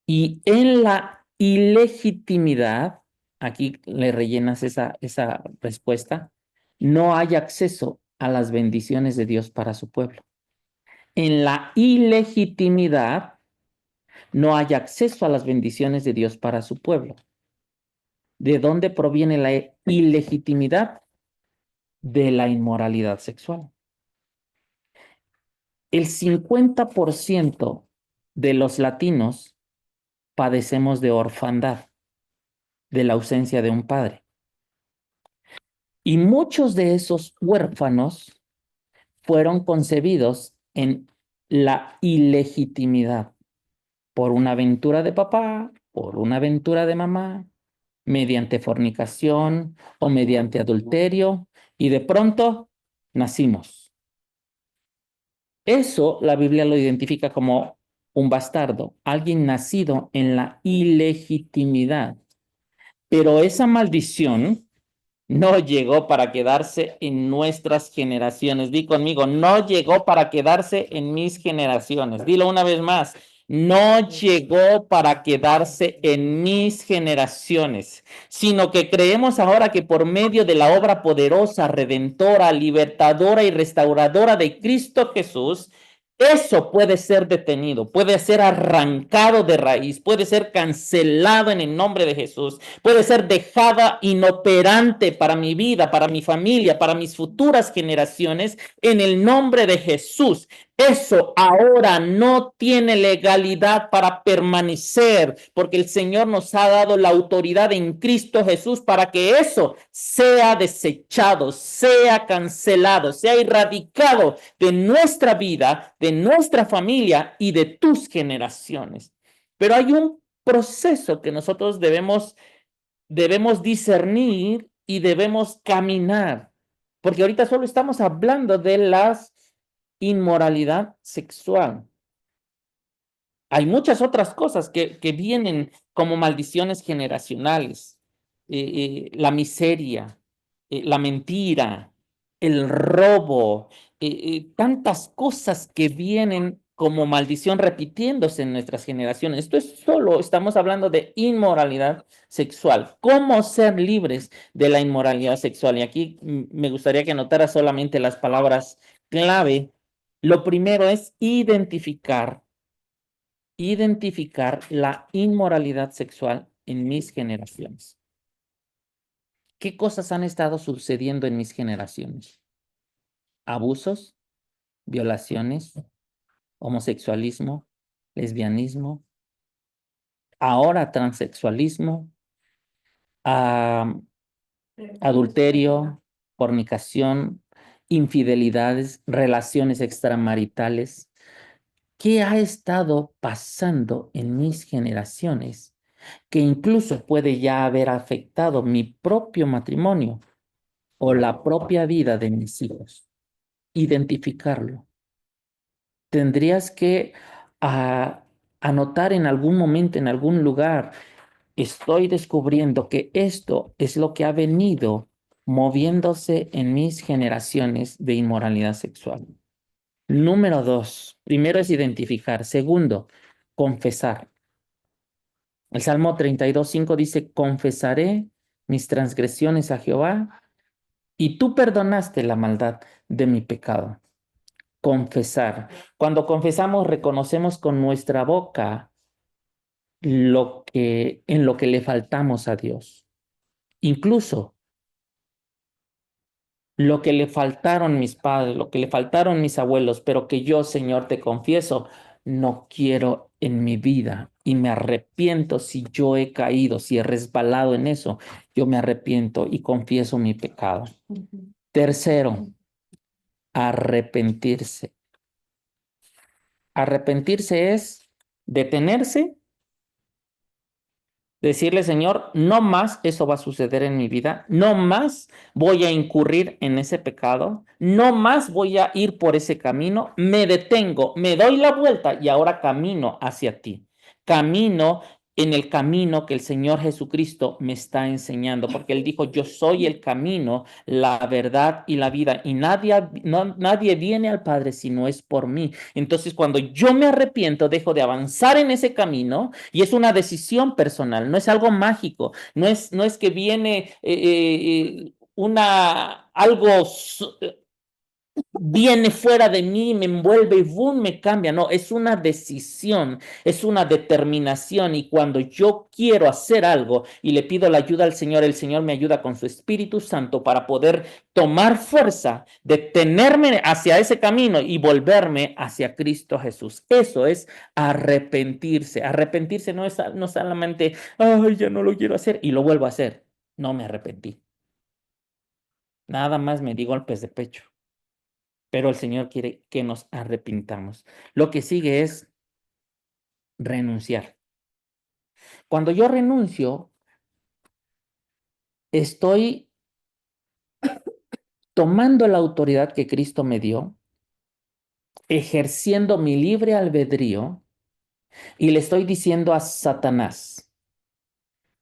Y en la ilegitimidad, aquí le rellenas esa respuesta, no hay acceso a las bendiciones de Dios para su pueblo. En la ilegitimidad, no hay acceso a las bendiciones de Dios para su pueblo. ¿De dónde proviene la ilegitimidad? De la inmoralidad sexual. El 50% de los latinos padecemos de orfandad, de la ausencia de un padre. Y muchos de esos huérfanos fueron concebidos en la ilegitimidad por una aventura de papá, por una aventura de mamá, mediante fornicación o mediante adulterio, y de pronto nacimos. Eso la Biblia lo identifica como un bastardo, alguien nacido en la ilegitimidad. Pero esa maldición no llegó para quedarse en nuestras generaciones. Di conmigo, no llegó para quedarse en mis generaciones. Dilo una vez más. No llegó para quedarse en mis generaciones, sino que creemos ahora que por medio de la obra poderosa, redentora, libertadora y restauradora de Cristo Jesús, eso puede ser detenido, puede ser arrancado de raíz, puede ser cancelado en el nombre de Jesús, puede ser dejada inoperante para mi vida, para mi familia, para mis futuras generaciones, en el nombre de Jesús. Eso ahora no tiene legalidad para permanecer, porque el Señor nos ha dado la autoridad en Cristo Jesús para que eso sea desechado, sea cancelado, sea erradicado de nuestra vida, de nuestra familia y de tus generaciones. Pero hay un proceso que nosotros debemos discernir y debemos caminar, porque ahorita solo estamos hablando de la inmoralidad sexual. Hay muchas otras cosas que vienen como maldiciones generacionales, la miseria, la mentira, el robo, tantas cosas que vienen como maldición repitiéndose en nuestras generaciones. Esto es solo, estamos hablando de inmoralidad sexual. ¿Cómo ser libres de la inmoralidad sexual? Y aquí me gustaría que notara solamente las palabras clave. Lo primero es identificar la inmoralidad sexual en mis generaciones. ¿Qué cosas han estado sucediendo en mis generaciones? Abusos, violaciones, homosexualismo, lesbianismo, ahora transexualismo, adulterio, fornicación, infidelidades, relaciones extramaritales. ¿Qué ha estado pasando en mis generaciones que incluso puede ya haber afectado mi propio matrimonio o la propia vida de mis hijos? Identificarlo. Tendrías que anotar en algún momento, en algún lugar, estoy descubriendo que esto es lo que ha venido moviéndose en mis generaciones de inmoralidad sexual. Número 2, primero es identificar. Segundo, confesar. El Salmo 32:5 dice, confesaré mis transgresiones a Jehová y tú perdonaste la maldad de mi pecado. Confesar. Cuando confesamos, reconocemos con nuestra boca en lo que le faltamos a Dios. Incluso lo que le faltaron mis padres, lo que le faltaron mis abuelos, pero que yo, Señor, te confieso, no quiero en mi vida y me arrepiento si yo he caído, si he resbalado en eso, yo me arrepiento y confieso mi pecado. Tercero, arrepentirse. Arrepentirse es detenerse, decirle, Señor, no más eso va a suceder en mi vida, no más voy a incurrir en ese pecado, no más voy a ir por ese camino, me detengo, me doy la vuelta y ahora camino hacia ti. Camino en el camino que el Señor Jesucristo me está enseñando, porque Él dijo, yo soy el camino, la verdad y la vida, y nadie viene al Padre si no es por mí. Entonces, cuando yo me arrepiento, dejo de avanzar en ese camino y es una decisión personal, no es algo mágico, no es que viene algo viene fuera de mí, me envuelve y boom, me cambia. No, es una decisión, es una determinación. Y cuando yo quiero hacer algo y le pido la ayuda al Señor, el Señor me ayuda con su Espíritu Santo para poder tomar fuerza, detenerme hacia ese camino y volverme hacia Cristo Jesús. Eso es arrepentirse. Arrepentirse no es no solamente, ay, ya no lo quiero hacer y lo vuelvo a hacer. No me arrepentí. Nada más me di golpes de pecho. Pero el Señor quiere que nos arrepintamos. Lo que sigue es renunciar. Cuando yo renuncio, estoy tomando la autoridad que Cristo me dio, ejerciendo mi libre albedrío y le estoy diciendo a Satanás,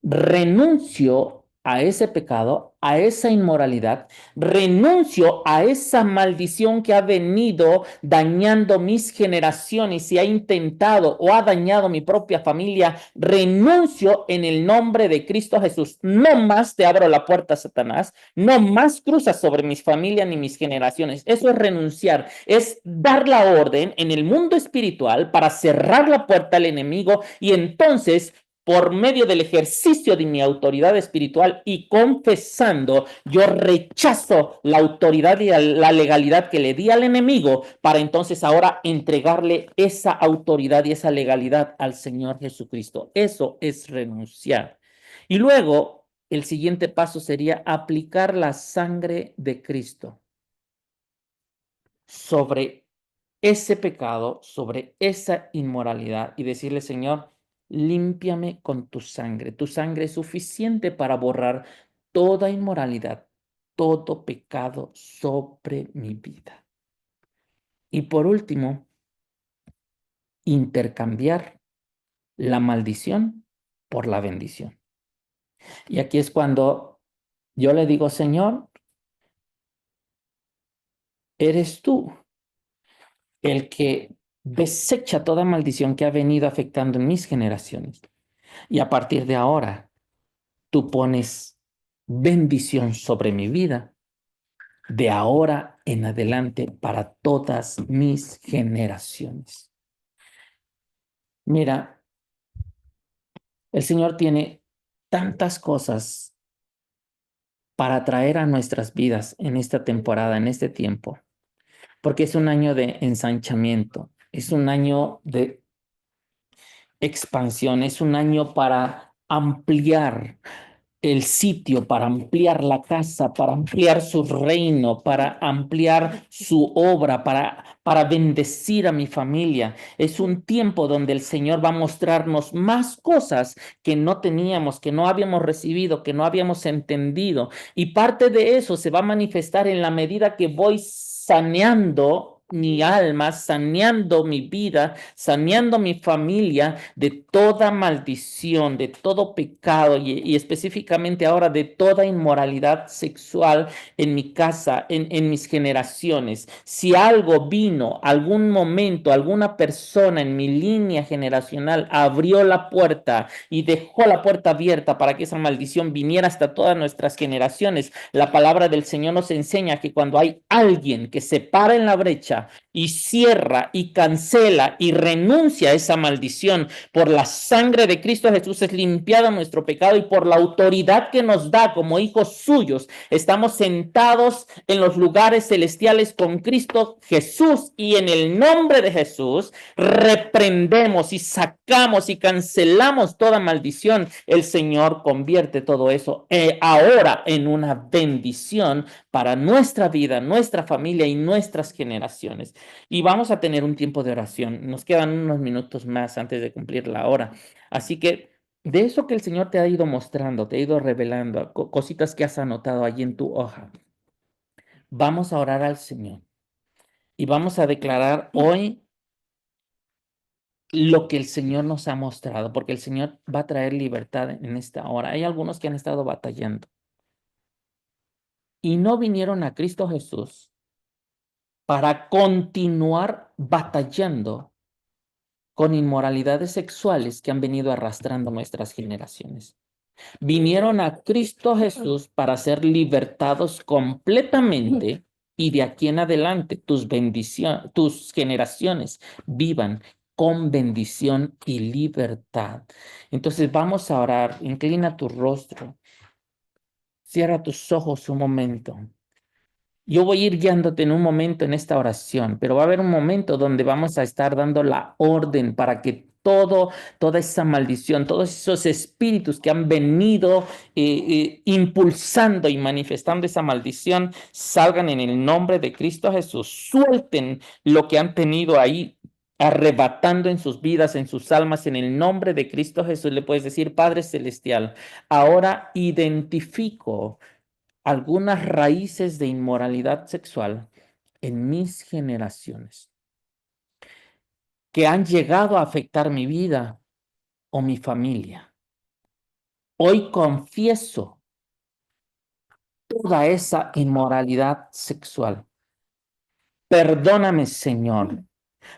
renuncio a ese pecado, a esa inmoralidad, renuncio a esa maldición que ha venido dañando mis generaciones y ha intentado o ha dañado mi propia familia, renuncio en el nombre de Cristo Jesús. No más te abro la puerta, Satanás, no más cruzas sobre mis familias ni mis generaciones. Eso es renunciar, es dar la orden en el mundo espiritual para cerrar la puerta al enemigo y entonces por medio del ejercicio de mi autoridad espiritual y confesando, yo rechazo la autoridad y la legalidad que le di al enemigo para entonces ahora entregarle esa autoridad y esa legalidad al Señor Jesucristo. Eso es renunciar. Y luego, el siguiente paso sería aplicar la sangre de Cristo sobre ese pecado, sobre esa inmoralidad y decirle, Señor, límpiame con tu sangre. Tu sangre es suficiente para borrar toda inmoralidad, todo pecado sobre mi vida. Y por último, intercambiar la maldición por la bendición. Y aquí es cuando yo le digo, Señor, eres tú el que desecha toda maldición que ha venido afectando en mis generaciones. Y a partir de ahora, tú pones bendición sobre mi vida, de ahora en adelante para todas mis generaciones. Mira, el Señor tiene tantas cosas para traer a nuestras vidas en esta temporada, en este tiempo, porque es un año de ensanchamiento, es un año de expansión, es un año para ampliar el sitio, para ampliar la casa, para ampliar su reino, para ampliar su obra, para bendecir a mi familia. Es un tiempo donde el Señor va a mostrarnos más cosas que no teníamos, que no habíamos recibido, que no habíamos entendido. Y parte de eso se va a manifestar en la medida que voy saneando mi alma, saneando mi vida, saneando mi familia de toda maldición, de todo pecado y específicamente ahora de toda inmoralidad sexual en mi casa, en mis generaciones. Si algo vino, algún momento, alguna persona en mi línea generacional abrió la puerta y dejó la puerta abierta para que esa maldición viniera hasta todas nuestras generaciones, la palabra del Señor nos enseña que cuando hay alguien que se para en la brecha y cierra y cancela y renuncia a esa maldición, por la sangre de Cristo Jesús es limpiado nuestro pecado y por la autoridad que nos da como hijos suyos, estamos sentados en los lugares celestiales con Cristo Jesús y en el nombre de Jesús reprendemos y sacamos y cancelamos toda maldición. El Señor convierte todo eso ahora en una bendición para nuestra vida, nuestra familia y nuestras generaciones. Y vamos a tener un tiempo de oración. Nos quedan unos minutos más antes de cumplir la hora. Así que de eso que el Señor te ha ido mostrando, te ha ido revelando, cositas que has anotado allí en tu hoja, vamos a orar al Señor y vamos a declarar hoy lo que el Señor nos ha mostrado, porque el Señor va a traer libertad en esta hora. Hay algunos que han estado batallando y no vinieron a Cristo Jesús para continuar batallando con inmoralidades sexuales que han venido arrastrando nuestras generaciones. Vinieron a Cristo Jesús para ser libertados completamente y de aquí en adelante tus generaciones vivan con bendición y libertad. Entonces vamos a orar. Inclina tu rostro. Cierra tus ojos un momento. Yo voy a ir guiándote en un momento en esta oración, pero va a haber un momento donde vamos a estar dando la orden para que toda esa maldición, todos esos espíritus que han venido impulsando y manifestando esa maldición, salgan en el nombre de Cristo Jesús, suelten lo que han tenido ahí arrebatando en sus vidas, en sus almas, en el nombre de Cristo Jesús. Le puedes decir, Padre Celestial, ahora identifico algunas raíces de inmoralidad sexual en mis generaciones que han llegado a afectar mi vida o mi familia. Hoy confieso toda esa inmoralidad sexual. Perdóname, Señor.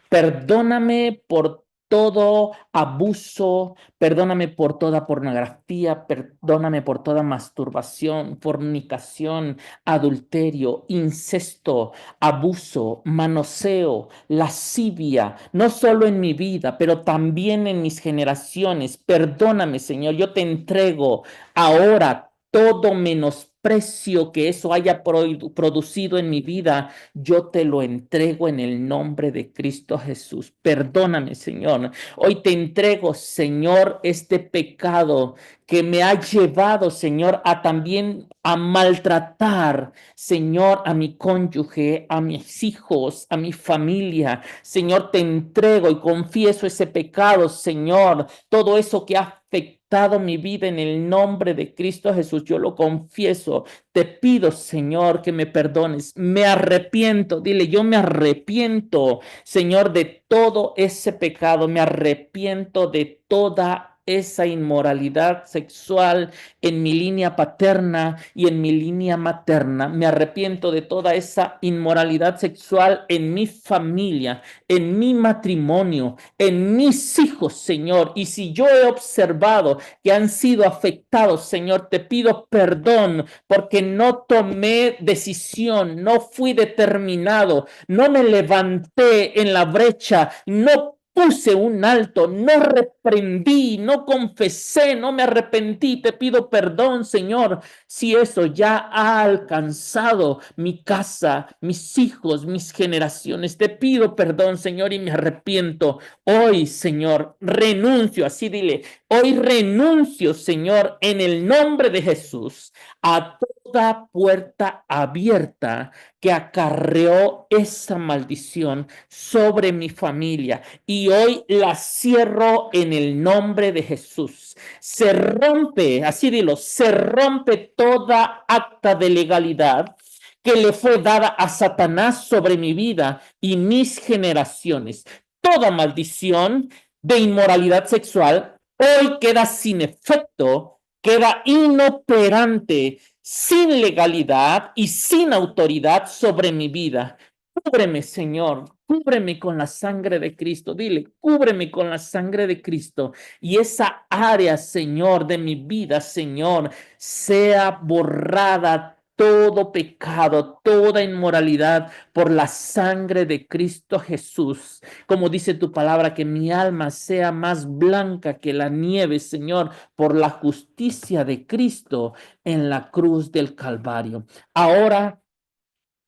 Perdóname por todo abuso, perdóname por toda pornografía, perdóname por toda masturbación, fornicación, adulterio, incesto, abuso, manoseo, lascivia, no solo en mi vida, pero también en mis generaciones. Perdóname, Señor, yo te entrego ahora todo menosprecio que eso haya producido en mi vida, yo te lo entrego en el nombre de Cristo Jesús. Perdóname, Señor. Hoy te entrego, Señor, este pecado que me ha llevado, Señor, a también a maltratar, Señor, a mi cónyuge, a mis hijos, a mi familia. Señor, te entrego y confieso ese pecado, Señor, todo eso que ha afectado mi vida en el nombre de Cristo Jesús. Yo lo confieso. Te pido, Señor, que me perdones. Me arrepiento. Dile, yo me arrepiento, Señor, de todo ese pecado. Me arrepiento de toda esa inmoralidad sexual en mi línea paterna y en mi línea materna. Me arrepiento de toda esa inmoralidad sexual en mi familia, en mi matrimonio, en mis hijos, Señor. Y si yo he observado que han sido afectados, Señor, te pido perdón porque no tomé decisión, no fui determinado, no me levanté en la brecha, no puse un alto, no reprendí, no confesé, no me arrepentí. Te pido perdón, Señor, si eso ya ha alcanzado mi casa, mis hijos, mis generaciones. Te pido perdón, Señor, y me arrepiento. Hoy, Señor, renuncio, así dile, hoy renuncio, Señor, en el nombre de Jesús, a toda puerta abierta que acarreó esa maldición sobre mi familia. Y hoy la cierro en el nombre de Jesús. Se rompe, así dilo, se rompe toda acta de legalidad que le fue dada a Satanás sobre mi vida y mis generaciones. Toda maldición de inmoralidad sexual hoy queda sin efecto, queda inoperante, sin legalidad y sin autoridad sobre mi vida. Cúbreme, Señor, cúbreme con la sangre de Cristo. Dile, cúbreme con la sangre de Cristo. Y esa área, Señor, de mi vida, Señor, sea borrada todo pecado, toda inmoralidad por la sangre de Cristo Jesús. Como dice tu palabra, que mi alma sea más blanca que la nieve, Señor, por la justicia de Cristo en la cruz del Calvario. Ahora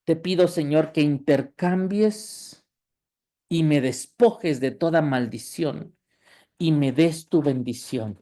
te pido, Señor, que intercambies y me despojes de toda maldición y me des tu bendición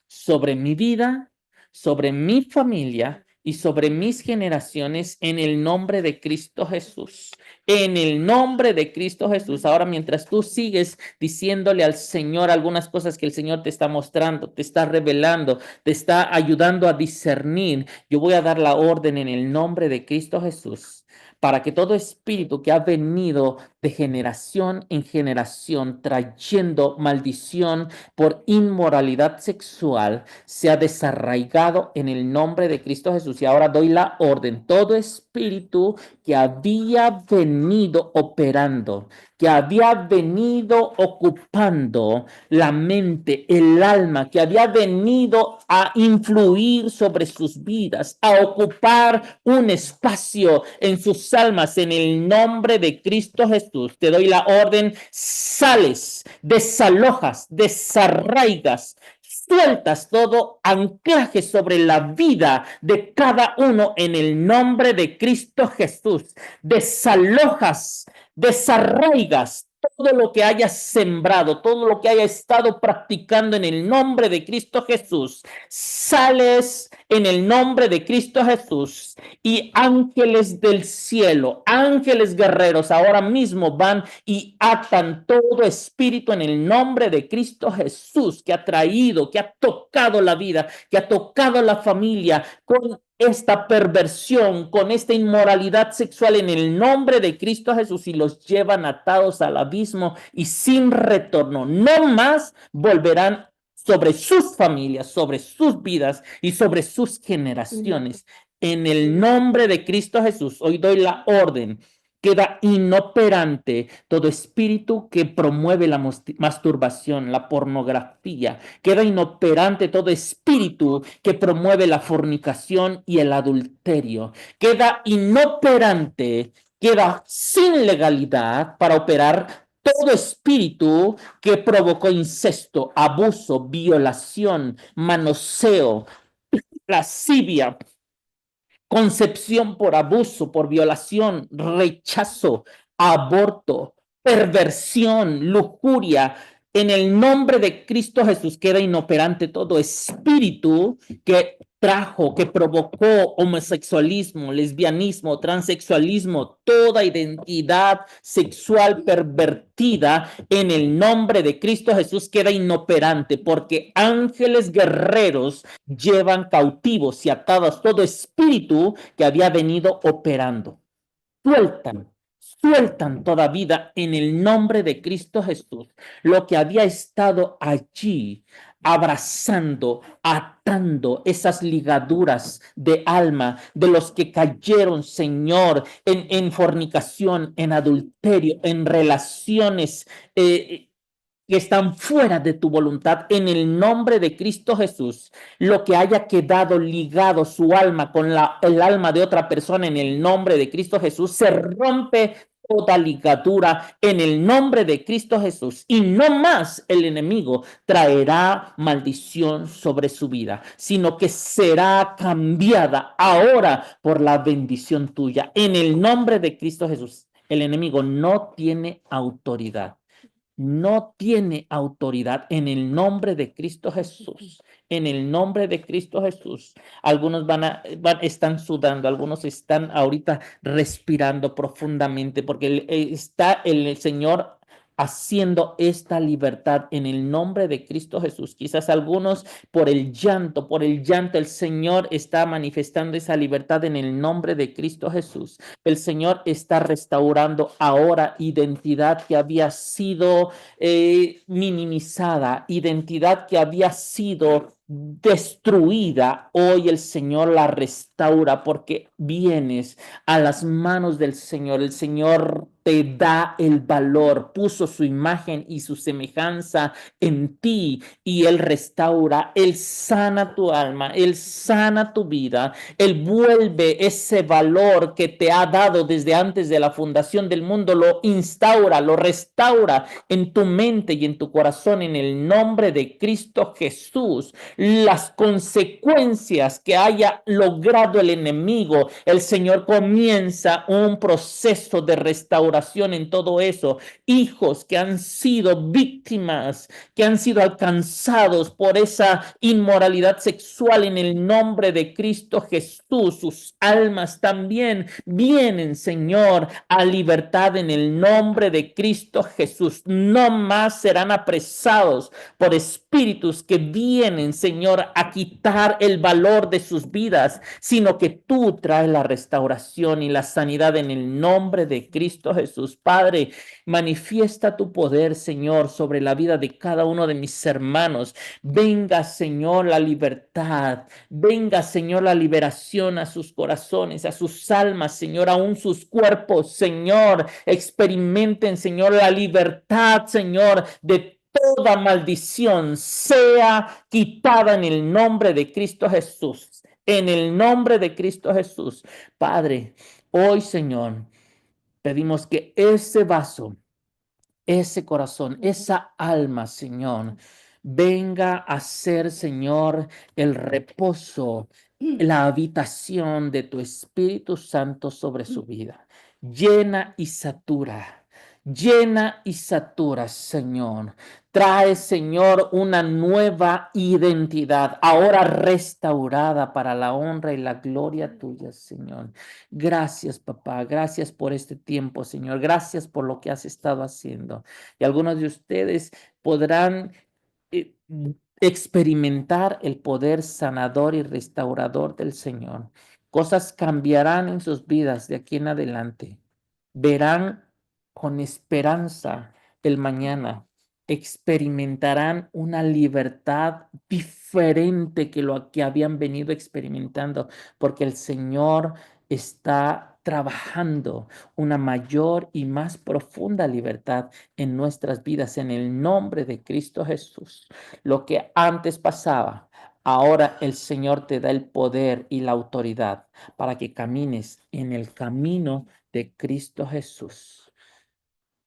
sobre mi vida, sobre mi familia y sobre mis generaciones en el nombre de Cristo Jesús. En el nombre de Cristo Jesús. Ahora, mientras tú sigues diciéndole al Señor algunas cosas que el Señor te está mostrando, te está revelando, te está ayudando a discernir, yo voy a dar la orden en el nombre de Cristo Jesús para que todo espíritu que ha venido de generación en generación trayendo maldición por inmoralidad sexual sea desarraigado en el nombre de Cristo Jesús. Y ahora doy la orden, todo espíritu que había venido operando, que había venido ocupando la mente, el alma, que había venido a influir sobre sus vidas, a ocupar un espacio en sus almas, en el nombre de Cristo Jesús. Te doy la orden, sales, desalojas, desarraigas, sueltas todo anclaje sobre la vida de cada uno en el nombre de Cristo Jesús. Desalojas, desarraigas todo lo que hayas sembrado, todo lo que haya estado practicando en el nombre de Cristo Jesús. Sales en el nombre de Cristo Jesús y ángeles del cielo, ángeles guerreros, ahora mismo van y atan todo espíritu en el nombre de Cristo Jesús que ha traído, que ha tocado la vida, que ha tocado la familia con esta perversión, con esta inmoralidad sexual en el nombre de Cristo Jesús y los llevan atados al abismo y sin retorno. No más volverán sobre sus familias, sobre sus vidas y sobre sus generaciones. En el nombre de Cristo Jesús, hoy doy la orden. Queda inoperante todo espíritu que promueve la masturbación, la pornografía. Queda inoperante todo espíritu que promueve la fornicación y el adulterio. Queda inoperante, queda sin legalidad para operar todo espíritu que provocó incesto, abuso, violación, manoseo, lascivia, concepción por abuso, por violación, rechazo, aborto, perversión, lujuria. En el nombre de Cristo Jesús queda inoperante todo espíritu que trajo, que provocó homosexualismo, lesbianismo, transexualismo, toda identidad sexual pervertida. En el nombre de Cristo Jesús queda inoperante porque ángeles guerreros llevan cautivos y atados todo espíritu que había venido operando. Sueltan toda vida en el nombre de Cristo Jesús. Lo que había estado allí abrazando, atando esas ligaduras de alma de los que cayeron, Señor, en fornicación, en adulterio, en relaciones que están fuera de tu voluntad, en el nombre de Cristo Jesús. Lo que haya quedado ligado su alma con el alma de otra persona, en el nombre de Cristo Jesús, se rompe toda ligadura en el nombre de Cristo Jesús, y no más el enemigo traerá maldición sobre su vida, sino que será cambiada ahora por la bendición tuya. En el nombre de Cristo Jesús, el enemigo no tiene autoridad. No tiene autoridad en el nombre de Cristo Jesús. En el nombre de Cristo Jesús. Algunos están sudando, algunos están ahorita respirando profundamente porque está el Señor haciendo esta libertad en el nombre de Cristo Jesús. Quizás algunos por el llanto, el Señor está manifestando esa libertad en el nombre de Cristo Jesús. El Señor está restaurando ahora identidad que había sido minimizada, identidad que había sido destruida. Hoy el Señor la restaura porque vienes a las manos del Señor. El Señor te da el valor, puso su imagen y su semejanza en ti y Él restaura, Él sana tu alma, Él sana tu vida, Él vuelve ese valor que te ha dado desde antes de la fundación del mundo, lo instaura, lo restaura en tu mente y en tu corazón en el nombre de Cristo Jesús. Las consecuencias que haya logrado el enemigo, el Señor comienza un proceso de restauración en todo eso. Hijos que han sido víctimas, que han sido alcanzados por esa inmoralidad sexual, en el nombre de Cristo Jesús, sus almas también vienen, Señor, a libertad en el nombre de Cristo Jesús. No más serán apresados por espíritus que vienen, Señor, a quitar el valor de sus vidas, sino que tú traes la restauración y la sanidad en el nombre de Cristo Jesús. Padre, manifiesta tu poder, Señor, sobre la vida de cada uno de mis hermanos. Venga, Señor, la libertad. Venga, Señor, la liberación a sus corazones, a sus almas, Señor, aún sus cuerpos, Señor. Experimenten, Señor, la libertad, Señor, de toda maldición sea quitada en el nombre de Cristo Jesús. En el nombre de Cristo Jesús. Padre, hoy, Señor, pedimos que ese vaso, ese corazón, esa alma, Señor, venga a ser, Señor, el reposo, la habitación de tu Espíritu Santo sobre su vida. Llena y satura, Señor. Trae, Señor, una nueva identidad, ahora restaurada para la honra y la gloria tuya, Señor. Gracias, papá. Gracias por este tiempo, Señor. Gracias por lo que has estado haciendo. Y algunos de ustedes podrán eh, experimentar el poder sanador y restaurador del Señor. Cosas cambiarán en sus vidas de aquí en adelante. Verán con esperanza el mañana. Experimentarán una libertad diferente que lo que habían venido experimentando, porque el Señor está trabajando una mayor y más profunda libertad en nuestras vidas en el nombre de Cristo Jesús. Lo que antes pasaba, ahora el Señor te da el poder y la autoridad para que camines en el camino de Cristo Jesús.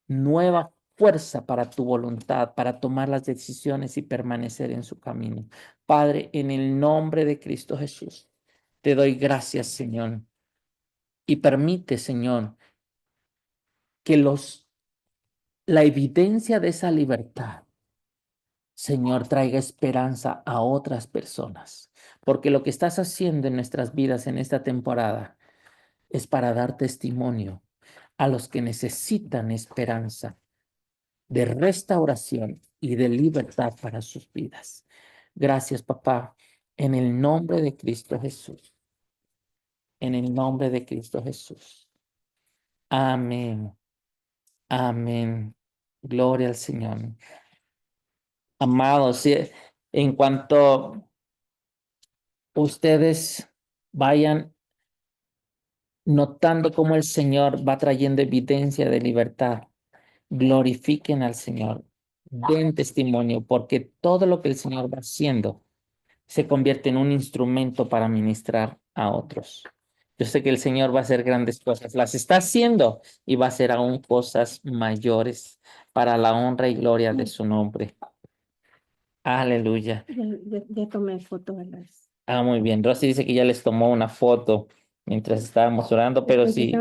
Nueva fuerza para tu voluntad, para tomar las decisiones y permanecer en su camino. Padre, en el nombre de Cristo Jesús, te doy gracias, Señor. Y permite, Señor, que la evidencia de esa libertad, Señor, traiga esperanza a otras personas. Porque lo que estás haciendo en nuestras vidas en esta temporada es para dar testimonio a los que necesitan esperanza de restauración y de libertad para sus vidas. Gracias, papá, en el nombre de Cristo Jesús. En el nombre de Cristo Jesús. Amén. Amén. Gloria al Señor. Amados, En cuanto ustedes vayan notando cómo el Señor va trayendo evidencia de libertad, glorifiquen al Señor, den testimonio, porque todo lo que el Señor va haciendo se convierte en un instrumento para ministrar a otros. Yo sé que el Señor va a hacer grandes cosas, las está haciendo y va a hacer aún cosas mayores para la honra y gloria de su nombre. Aleluya. Ya tomé foto de las. Ah, muy bien. Rosy dice que ya les tomó una foto mientras estábamos orando, pero sí.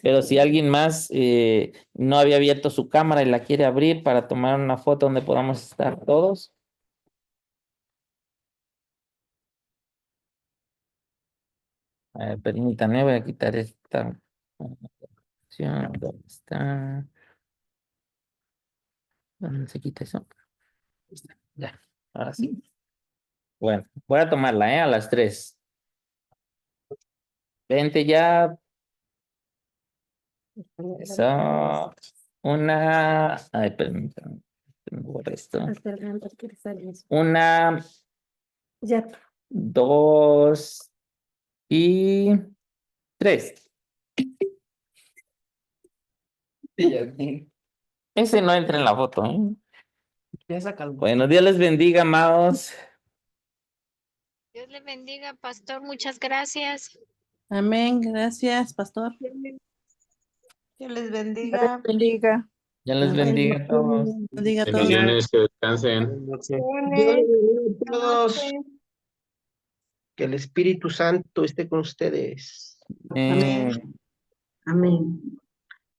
Pero si alguien más no había abierto su cámara y la quiere abrir para tomar una foto donde podamos estar todos. A ver, permítanme, voy a quitar esta opción. ¿Dónde está? ¿Dónde se quita eso? Ahí está. Ya, ahora sí. Bueno, voy a tomarla, a las 3. Vente ya. Eso. Una. Ay, permítanme. Borra esto. Una, Ya. 2 y 3. Ese no entra en la foto, ¿eh? Bueno, Dios les bendiga, amados. Dios le bendiga, pastor. Muchas gracias. Amén. Gracias, pastor. Dios les bendiga. Bendiga. Dios les Amén. bendiga a todos. Bendiga a todos. Bendiciones, que descansen. Dios les bendiga a todos. Que el Espíritu Santo esté con ustedes. Amén. Amén.